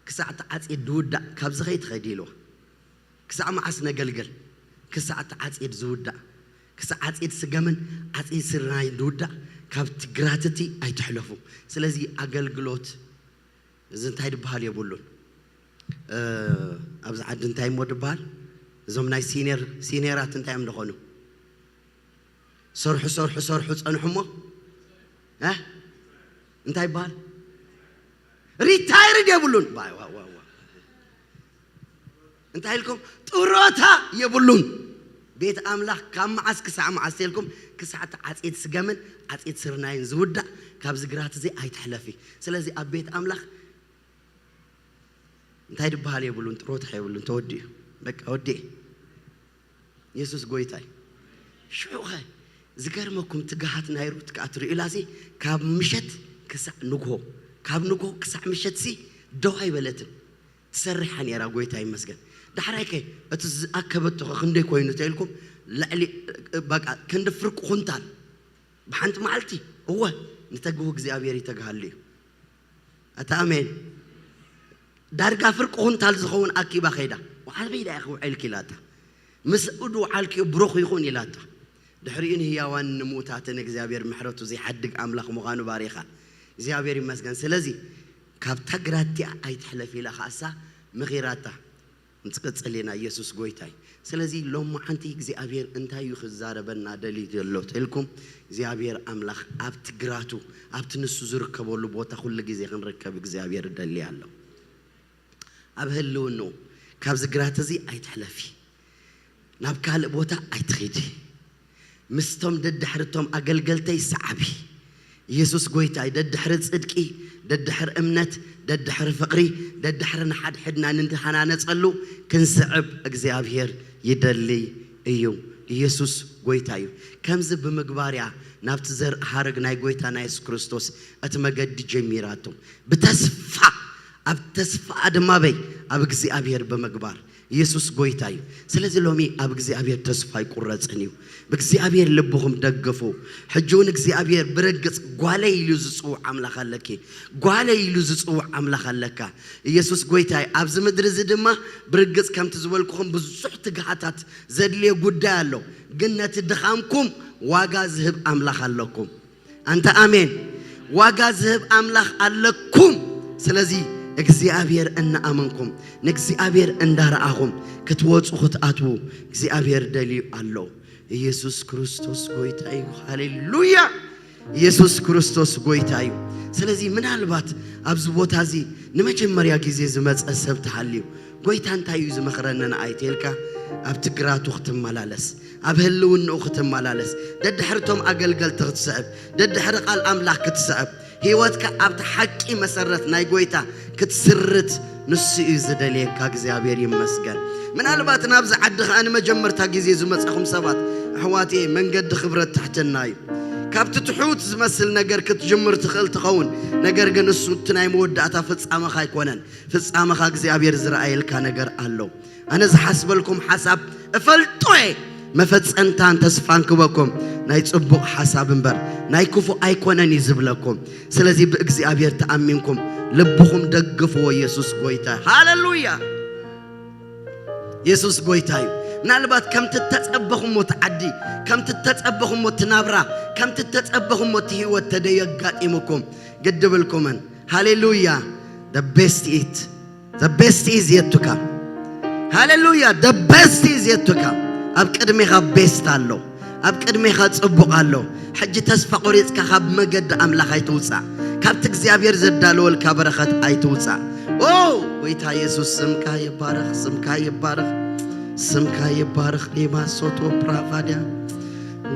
كساعة عاد دودا كابز خيت خديلو كساعة ما عسنا جلجل كساعة عاد زودا كساعة عاد سجمن عاد سرناي دودا كابت جراتتي أي تحلفو سلازي أجلجلوت زين تايد بحال يبولون أبز عاد نتايم ود بحال زمناي سينيرات نتايم دخانو صرح أنا حمو ها نتايم بحال ريتايرد يبولون باي وا انت هلكم طروتا يبولون بيت املاح كم عسك ساعه معسلكم كساعه عصيت سجمن عصيت سرناين زودا كابز غرات زي اي تحلفي سلازي ابيت املاح انت هيد بحال يبولون طروتا يبولون تودي بك ودي يسوس غويتاي شو خا زغرمكم تغحت نايروت كاتري الاسي كاب مشت كسا نغو كاب نغو كسع مشتسي دو ايبلتن تسرحني يا راغويتا يمسكن دحرايك اتز اكبت خندي كوينو تايلكم لعلي بقى كند فرق خنتال بحنت معلتي هو نتجو እግዚአብሔር ይተጋሃል አታሜን ዳርጋ ፍርቅ خنتال ዝኸውን አኪባ ኸይዳ ወዓልበይዳ ያኹ ዒልኪላታ መስኡዱ ዓልኪ ብሩኽ ይኹን ይላታ ድሕሪኡን ህያዋን ንሙታትን እግዚአብሔር ምሕረቱ ዘይሐድግ አምላኽ ምዃኑ ባሪኻ እግዚአብሔር ይመስገን ስለዚህ ካብታ ግራቲ አይትሕለፍ ኢላ ኻሳ ምኺራታ እንጽጽልና ኢየሱስ ጎይታይ ስለዚህ ሎም አንተ እግዚአብሔር እንታዩ خزارበና ደሊት የሎ ተልኩም እግዚአብሔር አምላኽ አብት ግራቱ አብት ንሱ ዝርከበሉ ቦታ ሁሉ ጊዜ ክንረከብ እግዚአብሔር ደሊ ያለው አብህልው ነው ካብዝ ግራተ እዚ አይትሕለፊ ናብ ካልእ ቦታ አይትኺዲ ምስቶም ደድሕርቶም አገልገልተይ ሰዓቢ ኢየሱስ ጎይታይ ደድሕር ጽድቂ ደድሕር እምነት ደድሕር ፍቅሪ ደድሕር ንሓድ ሕድና ንንተሓና ነጸሉ ክንስዕብ እግዚአብሔር ይደሊ እዩ ኢየሱስ ጎይታይ ከምዝ ብምግባርያ ናብቲ ዘር ሓረግ ናይ ጎይታ ናይ ኢየሱስ ክርስቶስ እትመገዲ ጀሚራቱ በተስፋ ኣብ ተስፋ አድማበይ ኣብ እግዚአብሔር በመግባር ኢየሱስ ጎይታይ ስለዚህ ሎሚ ኣብ እግዚአብሔር ተስፋ ይቁረጽኒው በእግዚአብሔር ልብኹም ደግፉ ሕጁን እግዚአብሔር ብረግጽ ጓለይ ኢሉ ዝጽው አምላኽ አለኪ ጓለይ ኢሉ ዝጽው አምላኽ አለካ ኢየሱስ ጎይታይ ኣብዝ ምድር ዝድማ ብረግጽ ከምት ዝበልኩኹም ብዙሕ ትግሃታት ዘድልየ ጉዳይ ኣሎ ግን ነቲ ድኻምኩም ዋጋ ዝህብ አምላኽ አለኩም አንተ አሜን ዋጋ ዝህብ አምላኽ አለኩም ስለዚህ እግዚአብሔር እና አመንኩም ንግዚአብሔር እንዳራአኹም ክትወጹ ክትአትቡ እግዚአብሔር ደሊ አለው ኢየሱስ ክርስቶስ ጎይታይ ሃሌሉያ ኢየሱስ ክርስቶስ ጎይታይ ስለዚህ ምናልባት አብዝ ቦታዚ ንመጀመሪያ ጊዜ ዝመጸ ሰብ ተሐልዩ ጎይታ እንታዩ ዝመኽረነና አይቴልካ አብት ግራቱ ክትመላለስ አብህልውን ነው ክትመላለስ ደድሕርቶም አገልገል ትኽትሰብ ደድሕር ቃል አምላኽ ክትሰብ ህይወትካ አብት ሐቂ መሰረት ናይ ጎይታ ክትስርት ንሱ ይዝደልየካ እግዚአብሔር ይመስገን ምናልባት ናብዝ ዓድኻ አን መጀመርታ ጊዜ ዝመጽኹም ሰባት አሕዋቴ መንገድ ኽብረት ተሕተናዩ ካብት ትሑት ዝመስል ነገር ክትጅምር ትኽእል ትኸውን ነገር ግን እሱ ትናይ መወዳእታ ፍጻመኻ አይኮነን ፍጻመኻ እግዚአብሔር ዝረአየልካ ነገር አለው አነ ዝሓስበልኩም ሐሳብ እፈልጦየ መፈጸንታን ተስፋን ክበኩም ናይ ጽቡቕ ሐሳብ እንበር ናይ ክፉ አይኮነን ይዝብለኩም ስለዚህ በእግዚአብሔር ተአሚንኩም ልብኹም ደግፉ ኢየሱስ ጎይታ ሃሌሉያ ኢየሱስ ጎይታይ نالبات كم تتصبخوا موت عدي كم تتصبخوا موت نابرا كم تتصبخوا موت هيوت تديقات إمكم قدب لكم هاليلويا the best is yet to come هاليلويا the best is yet to come أبكر ميخا best الله أبكر ميخا تصبق الله حجي تسفى قريتك خاب مجد أملاخ أيتوسع كابتك زيابير زدالو الكابرخات أيتوسع أوه ويتا يسوس سمكا يبارخ لما صوتو برافاديا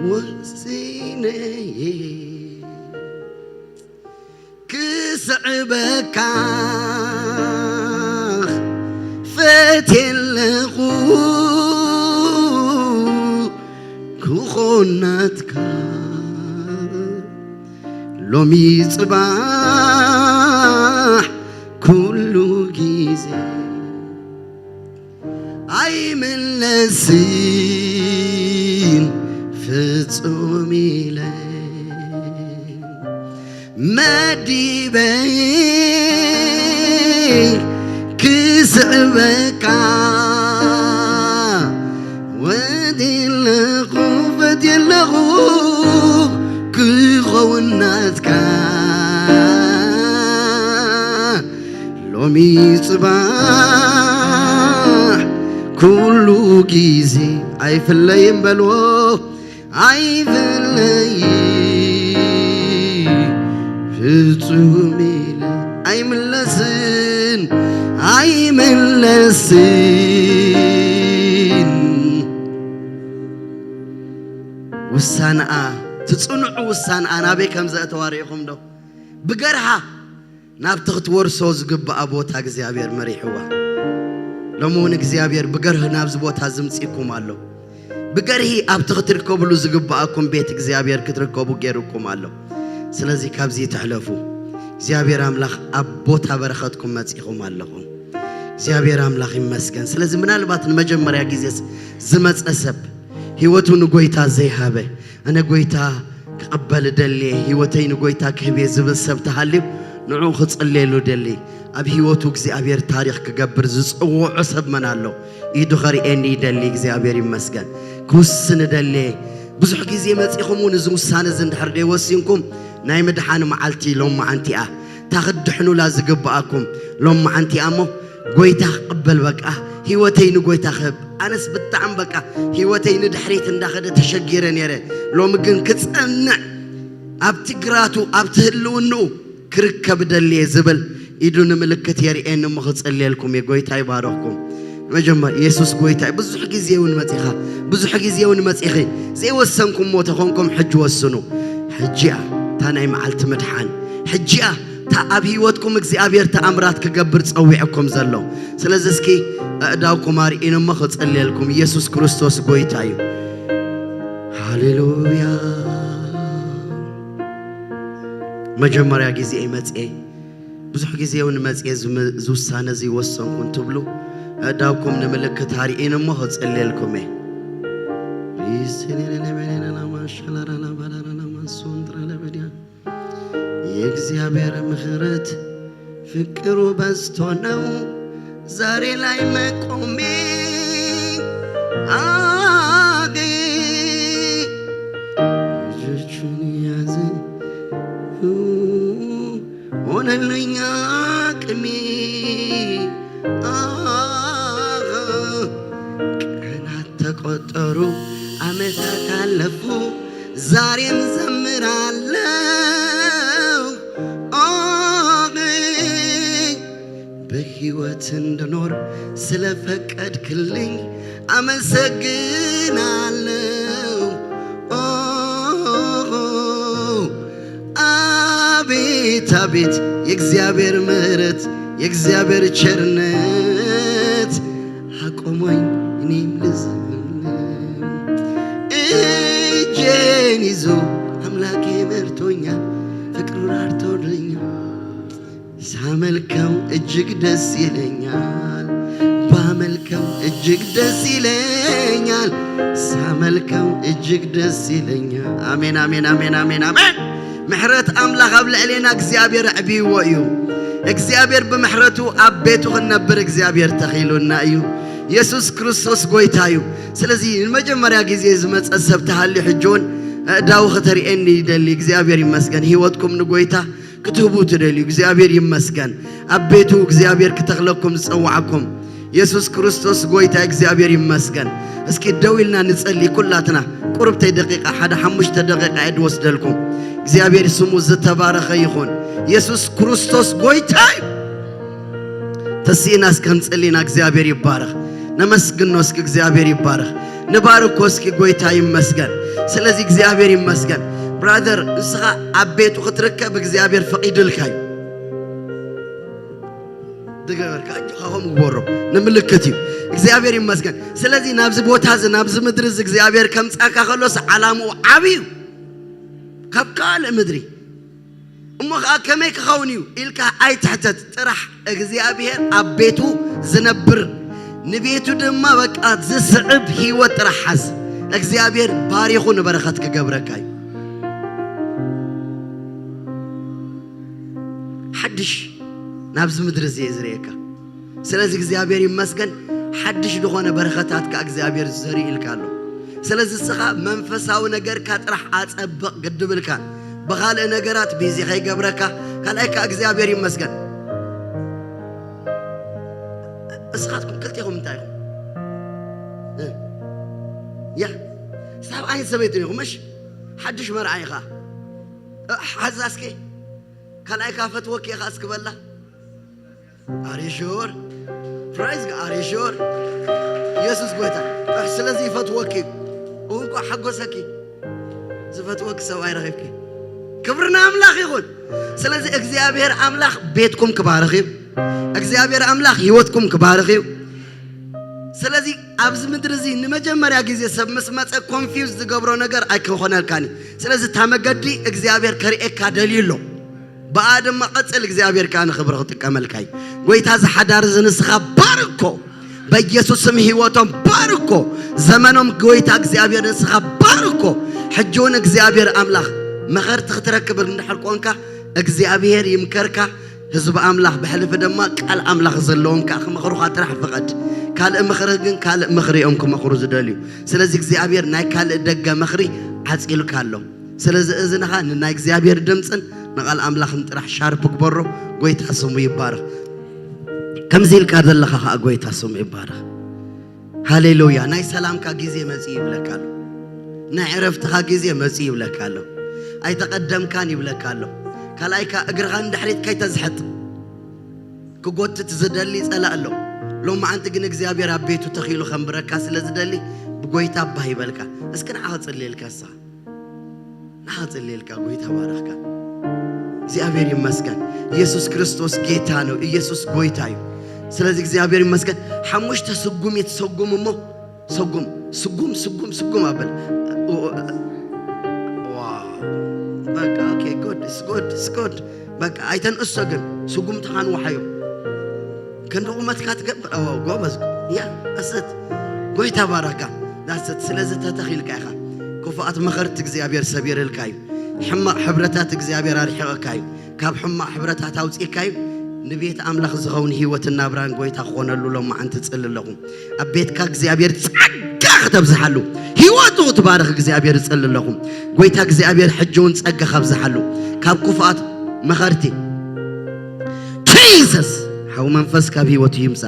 وزيني كسعبك فتلغو كخونتك لومي صباح كل جيزي أي من لسين فتصومي لي مدي بيك كسعبك ودي اللغو كغوناتك لومي صباح كل جيزي أي في الليل بلو أي في الليل في الطميلة أي من لسن وسانآ تصنعوا وسانآ نابي كم زأت واريخم دو بقرها نابتغت ورسوز قب أبوتها እግዚአብሔር مريحوا لمون እግዚአብሔር بقره نابز بوتها زمسيكم الله بقره أبتغت ركوبلو زقبأكم بيت እግዚአብሔር كتركوبو غيركم الله سلازي كابزي تحلفوا እግዚአብሔር አምላክ አቦታ በረከትኩም መጽይኹም ኣለኹም እግዚአብሔር አምላክ ይመስገን ስለዚህ ምናልባት መጀመሪያ ጊዜ ዝመጸሰብ ህይወቱን ጎይታ ዘይሃበ انا ጎይታ ከቀበል ደሊ ህይወተይን ጎይታ ከህቤ ዝብሰብ ተሃልብ ንዑ ክጽልየሉ ደሊ ኣብ ህይወቱ እግዚአብሔር ታሪክ ክገብር ዝጽውዑ ሰብ መናለው ኢዱ ኸሪኤኒ ደሊ እግዚአብሔር ይመስገን ኩስን ደሊ ብዙሕ ጊዜ መጽይኹም ዝውሳነ ዝንድሕር ደይ ወሲንኩም ناي مدحان معلتي لوم معنتي تاخدحنو لا زقباكم لوم معنتي امو غويتا قبل بقى هيوتين غويتا خب انس بتعم بقى هيوتين دحريت انداخد تشجيرن يره لوم كن كصنع ابتغراتو ابتهلونو كركب دلي زبل يدون ملكت يريئن مخصليلكم يا غويتا يبارككم مجمع يسوس غويتا بزح غزيون مصيخه بزح غزيون مصيخي زي وسنكم موتخونكم حج وسنو حجيا تاناي معلت مدحان حجيا تا ابي وتكم እግዚአብሔር ተአምራት ከገብር ጸውዕኩም ዘሎ ስለዚህ እስኪ አዳውኩም አርኢን መخصልልኩም ኢየሱስ ክርስቶስ ጎይታዩ ሃሌሉያ መጀመሪያ ጊዜ መጽኤ ብዙ ጊዜውን መጽኤ ዝውሳነ ዝወሰንኩን ትብሉ አዳውኩም ንምልክት አርኢን መخصልልኩም ይስነነ በለና ማሻላራላ ባላራላ ማንሱንትራ ለበዲያ የእግዚአብሔር ምሕረት ፍቅሩ በዝቶ ነው ዛሬ ላይ መቆሜ አጌ ጆቹን ያዘ ሆነልኛ ቅሜ ቀናት ተቆጠሩ ዓመታት አለፉ ዛሬም ዘምራለሁ በሕይወት እንድኖር ስለፈቀድክልኝ አመሰግናለሁ አቤት አቤት የእግዚአብሔር ምሕረት የእግዚአብሔር ቸርነት አቆሞኝ እኔም ልዘምር እጄን ይዞ አምላኬ መርቶኛል ፍቅሩን አርቶልኛል ሳመልከው እጅግ ደስ ይለኛል ባመልከው እጅግ ደስ ይለኛል ሳመልከው እጅግ ደስ ይለኛል አሜን አሜን አሜን አሜን አሜን ምሕረት አምላክ አብለዕሌና እግዚአብሔር ዕቢዎ እዩ እግዚአብሔር በምሕረቱ አቤቱ ክነብር እግዚአብሔር ተኺሉና እዩ ኢየሱስ ክርስቶስ ጎይታ እዩ ስለዚህ መጀመሪያ ጊዜ ዝመጸሰብ ተሃሊ ሕጆን ዳው ኸተሪኤኒ ይደሊ እግዚአብሔር ይመስገን ህይወትኩም ንጎይታ ክትህቡ ትደሊ እግዚአብሔር ይመስገን አቤቱ እግዚአብሔር ከተخلقኩም ዝጸዋዕኩም ኢየሱስ ክርስቶስ ጎይታ እግዚአብሔር ይመስገን እስኪ ደውልና ንጸልይ ኩላትና ቁርብተይ ደቂቃ ሓደ 5 ደቂቃ ይወስደልኩም እግዚአብሔር ስሙ ዝተባረኸ ይኹን ኢየሱስ ክርስቶስ ጎይታ ተሲና እስከንጸልይና እግዚአብሔር ይባረክ ነመስግን እስኪ እግዚአብሔር ይባረክ ንባርኮ እስኪ ጎይታ ይመስገን ስለዚህ እግዚአብሔር ይመስገን ብራዘር እስኻ አቤቱ ክትርከብ እግዚአብሔር ፈቂድልካይ ደገበርካ አሁን ወሮ ንምልክት እዩ እግዚአብሔር ይመስገን ስለዚህ ናብዚ ቦታ ናብዚ ምድሪ እግዚአብሔር ከምጻካ ከሎስ ዓላሙ ዓብዩ ካብካል ምድሪ እሞኻ ከመይ ክኸውን እዩ ኢልካ ኣይትሕተት ጥራሕ እግዚአብሔር አቤቱ ዝነብር ንቤቱ ድማ በቃ ዝስዕብ ህይወት ጥራሕ ሓዝ እግዚአብሔር ባሪኹ ንበረኸት ክገብረካይ حدش نابز مدرسة إزريكا سلازي እግዚአብሔር ይመስገን حدش دخونه بركاتك እግዚአብሔር زري الكالو سلازي السخا منفساو ነገር ካጥራህ አጸብቅ ግድብልካ በኻለ ነገራት ቢዚ ኸይገብረካ ካላይካ እግዚአብሔር ይመስገን እስኻትኩም ክልቲኹም እንታይኹም ያ ሳብ አይን ሰበይትኒ ኹምሽ حدش مرعيخا حزاسكي كلاي كافت وكي خاسك بلا اريشور برايز اريشور يسوس قويتا سلازي فتوكي وانكو حقوسكي زفتوك سواي رغيبكي كبرنا املاخ يقول سلازي اغزيابير املاخ بيتكم كبارخيو اغزيابير املاخ هيوتكم كبارخيو سلازي ابز مدرزي نمجمريا غيزي سب مسمص كونفيوز زغبرو ነገር አይከሆነልካኒ ስለዚህ ታመገዲ እግዚአብሔር ከሪኤካ ደሊሎ በአደም መቀጽል እግዚአብሔር ካን خبره ተቀመልካይ ጎይታ ዘሐዳር ዝንስኻ ባርኮ በኢየሱስ ስም ህይወቶም ባርኮ ዘመኖም ጎይታ እግዚአብሔር ንስኻ ባርኮ ሕጆን እግዚአብሔር አምላኽ መኸርት ክትረክብ እንደሐልቆንካ እግዚአብሔር ይምከርካ ህዝብ አምላኽ በሕልፍ ደማ ቃል አምላኽ ዘለውንካ ከመخሩኻ ጥራሕ ፍቀድ ካል መخرግን ካል መخሪኦም ከመخሩ ዝደልዩ ስለዚህ እግዚአብሔር ናይ ካል ደገ መخሪ ዓጽልካሎ ስለዚህ እዝነኻ ናይ እግዚአብሔር ድምጽን نقال أملاخ نطرح شارب كبره قويت حسوم يبارك كم زيل كذا خا قويت حسوم يبارك هاليلويا ناي سلام كجزية مسيب لكالو ناي عرفت خاجزية مسيب لكالو أي تقدم كان يبلكالو كلايك أجرغان دحريت كي تزحط كقوت تزدلي سلالو لو ما أنت جنك زيابي ربيت وتخيلو خمبرك كاس لزدلي بقويت أبها يبلكا أسكن عاطل الليل كاسا عاطل الليل كقويت بارك እግዚአብሔር ይመስገን ኢየሱስ ክርስቶስ ጌታ ነው ኢየሱስ ጎይታ እዩ ስለዚህ እግዚአብሔር ይመስገን ሐሙሽተ ስጉም የተሰጉምሞ ስጉም አበል ዋው በቃ ኦኬ ጉድ በቃ አይተን እሰግን ስጉም ተኻን ወሐዩ ከንደቁመት ካትገብ ጎበዝ ያ አሰት ጎይታ ባረካ ዳሰት ስለዚህ ተተኺልካ ኢኻ ኮፋት መኸርት እግዚአብሔር ሰቢርልካዩ حما حبرتات እግዚአብሔር አርሕቀካዩ ካብ حما حبرتات አውጽኢካዩ ንቤት አምላኽ ዝኸውን ህይወትና ብራን ጎይታ ኾነሉ ሎማ አንተ ጽልለኹም አቤትካ እግዚአብሔር ጸጋ ከተብዝሐሉ ህይወቱ ተባረኽ እግዚአብሔር ጽልለኹም ጎይታ እግዚአብሔር ሕጆን ጸጋ ካብዝሐሉ ካብ ኩፋት መኸርቲ ጂሰስ ሓው መንፈስ ካብ ህይወቱ ይምጻ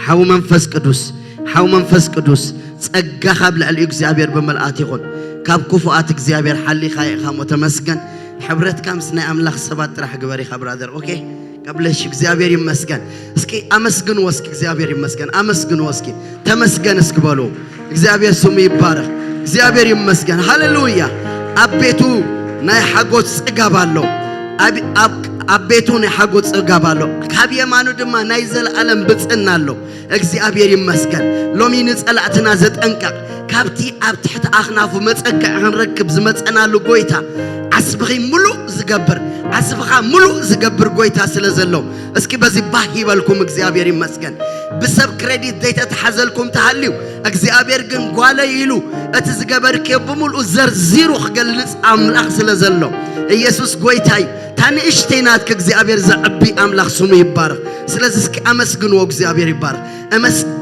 ሓው መንፈስ ቅዱስ ጸጋ ካብ ልዕሊ እግዚአብሔር በመልአት ይኹን ካብ ኩፋት እግዚአብሔር ሓሊኻ ኢኻ መተመስገን ሕብረት ካምስ ናይ አምላኽ ሰባት ጥራሕ ግበሪ ብራዘር ኦኬ ቀብለሽ እግዚአብሔር ይመስገን እስኪ አመስግኑ ወስኪ እግዚአብሔር ይመስገን አመስግኑ ወስኪ ተመስገን እስክበሉ እግዚአብሔር ስሙ ይባረክ እግዚአብሔር ይመስገን ሃሌሉያ አቤቱ ናይ ሓጎስ ጽጋባሎ አቤቱ ናይ ሓጎስ ጽጋባሎ ካብ የማኑ ድማ ናይ ዘለዓለም ብጽናሎ እግዚአብሔር ይመስገን ሎሚ ንጸላእትና ዘጠንቀቅ ካብቲ ኣብ ትሕቲ ኣኽናፉ መጸግዕ ክንረክብ ዝመጸናሉ ጎይታ ዓስብኺ ሙሉእ ዝገብር ጎይታ ስለ ዘሎ እስኪ በዚ ባህ ይበልኩም እግዚአብሔር ይመስገን ብሰብ ክሬዲት ዘይተተሓዘልኩም ተሃልዩ እግዚአብሔር ግን ጓለ ኢሉ እቲ ዝገበርክ ብሙሉእ ዘርዚሩ ክገልጽ አምላኽ ስለ ዘሎ ኢየሱስ ጎይታይ ታንእሽተይናት ከእግዚአብሔር ዘዕቢ አምላኽ ስሙ ይባረክ ስለዚህ እስኪ አመስግንዎ እግዚአብሔር ይባረክ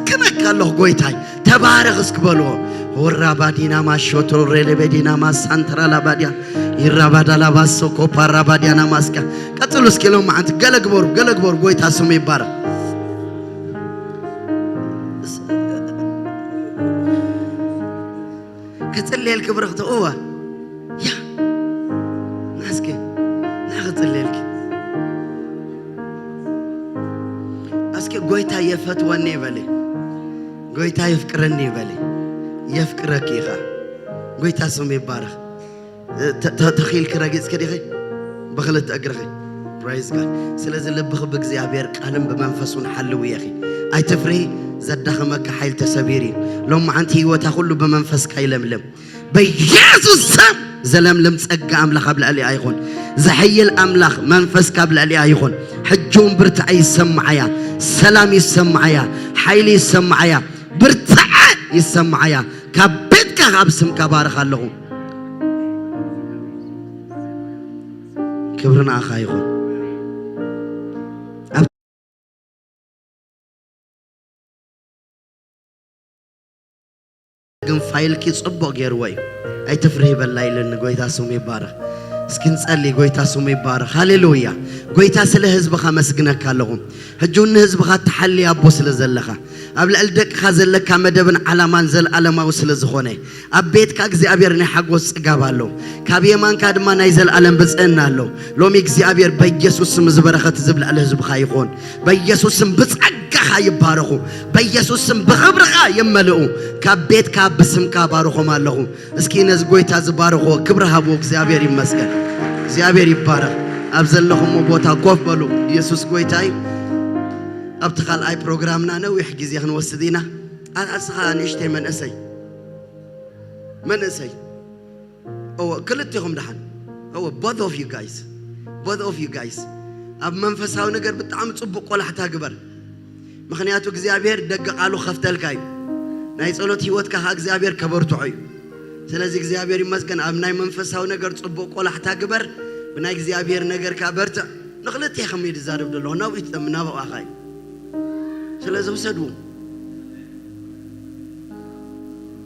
አመስግነክ አለሁ ጎይታይ ተባረክ እስክበልዎ ወራባዲና ማሾቶ ሬሌቤዲና ማሳንተራ ላባዲያ ይራባዳ ላባሶ ኮፓራባዲያና ማስካ ቀጥሉ እስኪለው ማንት ገለግበሩ ጎይታ ስሙ ይባረክ كتليل كبرخت أوه يا ناسك ناخذليلك أسك قويتا يفتواني بالي قويتا يفكرني بالي يفكرك يخا قويتا سمي بارخ تخيل كراجيس كديخي بخلت أقرخي برايز قال سلازل لبخ بكزيابير قالم بمنفسون حلو يا أخي أي تفري زدخمك حيل تسبيري لو ما أنت هو تقول بمنفس كيلملم بيسوس سم زلملم تسقى أملاخ قبل علي أيخون زحي الأملاخ منفس قبل علي أيخون حجوم برتعي يسمعيا سلام يسمعيا حيلي يسمعيا برتعي يسمعيا كبتك غابسم كبارخ اللهم كبرنا أخا أيخون ግን ፋይል ኪጽቦ ገርወይ አይተፍርህ በላይልን ጎይታ ስሙ ይባረክ እስኪን ጸልይ ጎይታ ስሙ ይባረክ ሃሌሉያ ጎይታ ስለ ህዝብኻ መስግነካለሁ ህጁን ህዝብኻ ተሐሊ አቦ ስለ ዘለኻ ኣብ ልዕል ደቅኻ ዘለካ መደብን ዓላማን ዘለዓለማው ስለ ዝኾነ ኣብ ቤትካ እግዚአብሔር ናይ ሓጎስ ጽጋባለሁ ካብ የማንካ ድማ ናይ ዘለዓለም ብጽዕና ኣለዎ ሎሚ እግዚአብሔር በኢየሱስ ስም ዝበረኸት ዝብልዕ ለህዝብኻ ይኹን በኢየሱስ ስም ብጸጋኻ ይባረኹ በኢየሱስ ስም ብኽብርኻ ይመልኡ ካብ ቤትካ ብስምካ ባርኾም ኣለኹ እስኪ ነዝ ጎይታ ዝባርኾ ክብሪ ሃቦ እግዚአብሔር ይመስገን እግዚአብሔር ይባረክ ኣብ ዘለኹም ቦታ ኮፍ በሉ ኢየሱስ ጎይታይ أبتخال أي برنامجنا نويح جزء خن وسدينا أسخان إشتى من أسي أو كلتهم دهان أو both of you guys أب منفس هاو نقدر بتعامل صبق ولا حتى قبر مخنياتو جزابير دق قالوا خفت الكاي نايس أولو تيوت كها جزابير كبرتو عيو سلازي جزابير مسكن أب ناي منفس هاو نقدر صبق ولا حتى قبر بناي جزابير نقدر كبرت نخلت يا خمير زارب دلو ناو يتمنى وآخاي سلازم سدو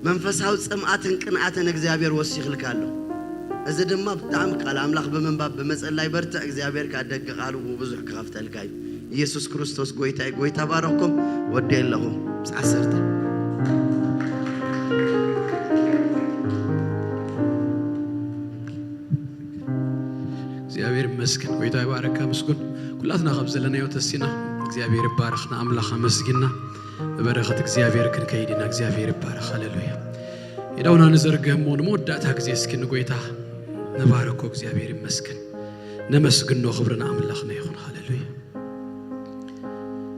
منفس هاو سمعتن قنعتن እግዚአብሔር ወሲኽልካለሁ እዚ ድማ በጣም ቃል አምላክ በመንባብ በመጸለይ በርታ እግዚአብሔር ካደገ ቃሉ ብዙሕ ከፍተልካይ ኢየሱስ ክርስቶስ ጎይታ ባረኩም ወደየለሁ ጻሰርተ እግዚአብሔር ይመስገን ጎይታ ይባረካ መስኩን ኩላትና ከብዘለና ይወተሲና እግዚአብሔር ይባረክና አምላክ መስግና በበረከት እግዚአብሔር ከንከይዲና እግዚአብሔር ይባረክ ሃሌሉያ ይዳውና ነዘርገም ሞን ሞዳታ ጊዜ እስኪን ጎይታ ነባረኮ እግዚአብሔር ይመስገን ነመስግኖ ክብርና አምላክና ይሁን ሃሌሉያ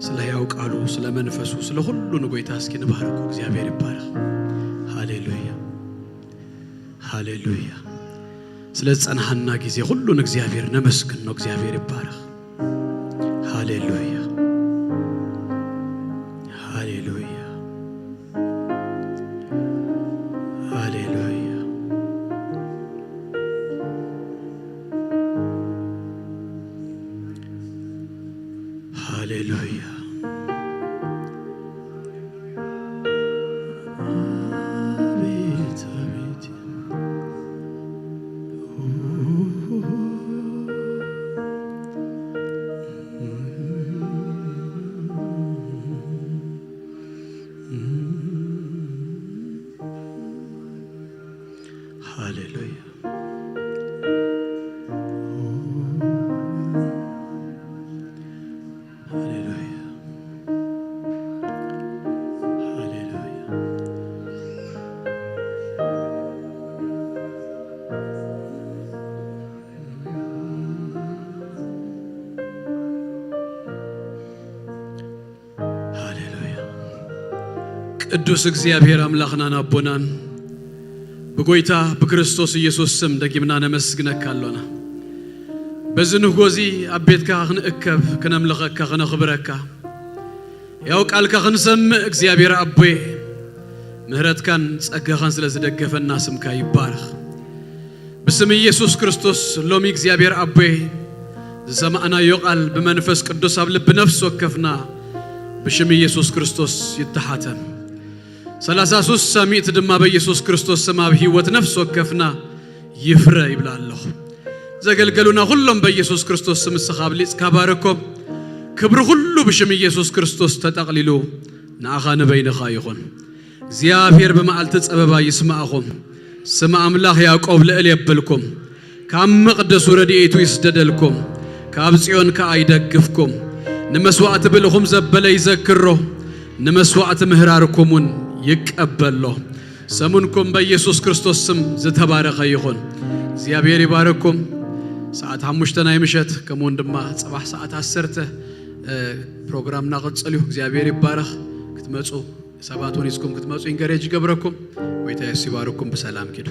ስለ ያው ቃሉ ስለ መንፈሱ ስለ ሁሉ ጎይታ እስኪን ነባረኮ እግዚአብሔር ይባረክ ሃሌሉያ ሃሌሉያ ስለ ጸናህና ጊዜ ሁሉን እግዚአብሔር ነመስግኖ እግዚአብሔር ይባረክ ሃሌሉያ ቅዱስ እግዚአብሔር አምላክና ናቦናን በጎይታ በክርስቶስ ኢየሱስ ስም ደግምና ነመስግነካለና በዝንህ ጎዚ አቤትካ ክንእከብ ከነምልኸካ ከነኽብረካ ያው ቃልካ ክንሰምዕ እግዚአብሔር አቦይ ምህረትካን ጸጋኻን ስለዝደገፈና ስምካ ይባረክ በስም ኢየሱስ ክርስቶስ ሎሚ እግዚአብሔር አቦይ ዘሰማዕና ይቃል በመንፈስ ቅዱስ ኣብ ልብ ነፍስ ወከፍና بشم يسوع كريستوس يتحاتم 33 سميت دما بيسوع كريستوس سما بهيوت نفس وكفنا يفرى يبلا الله زغلغلونا كلهم بيسوع كريستوس سم السخاب ليص كباركم كبر كله بشم يسوع كريستوس تطقليلو ناخان بينخا يكون እግዚአብሔር በመዓልተ ጸበባ ይስማዕኹም ስም አምላኽ ያዕቆብ ለእል የብልኩም ካብ መቅደሱ ረድኤቱ ይስደደልኩም ካብ ጽዮን ከአይደግፍኩም ንመስዋዕት ብልኹም ዘበለ ይዘክሮ ንመስዋዕት ምህራርኩሙን ይቀበሎ ሰሙንኩም በኢየሱስ ክርስቶስ ስም ዝተባረኸ ይኹን እግዚአብሔር ይባርኩም ሰዓት 5 ናይ ምሸት ከመወንድማ ጽባሕ ሰዓት 10 ፕሮግራም ናቀጽልዩ እግዚአብሔር ይባረኽ ክትመጹ ሰባቱን ይስኩም ክትመጹ ኢንከሬጅ ገብረኩም ወይታ ይባርኩም በሰላም ኪዱ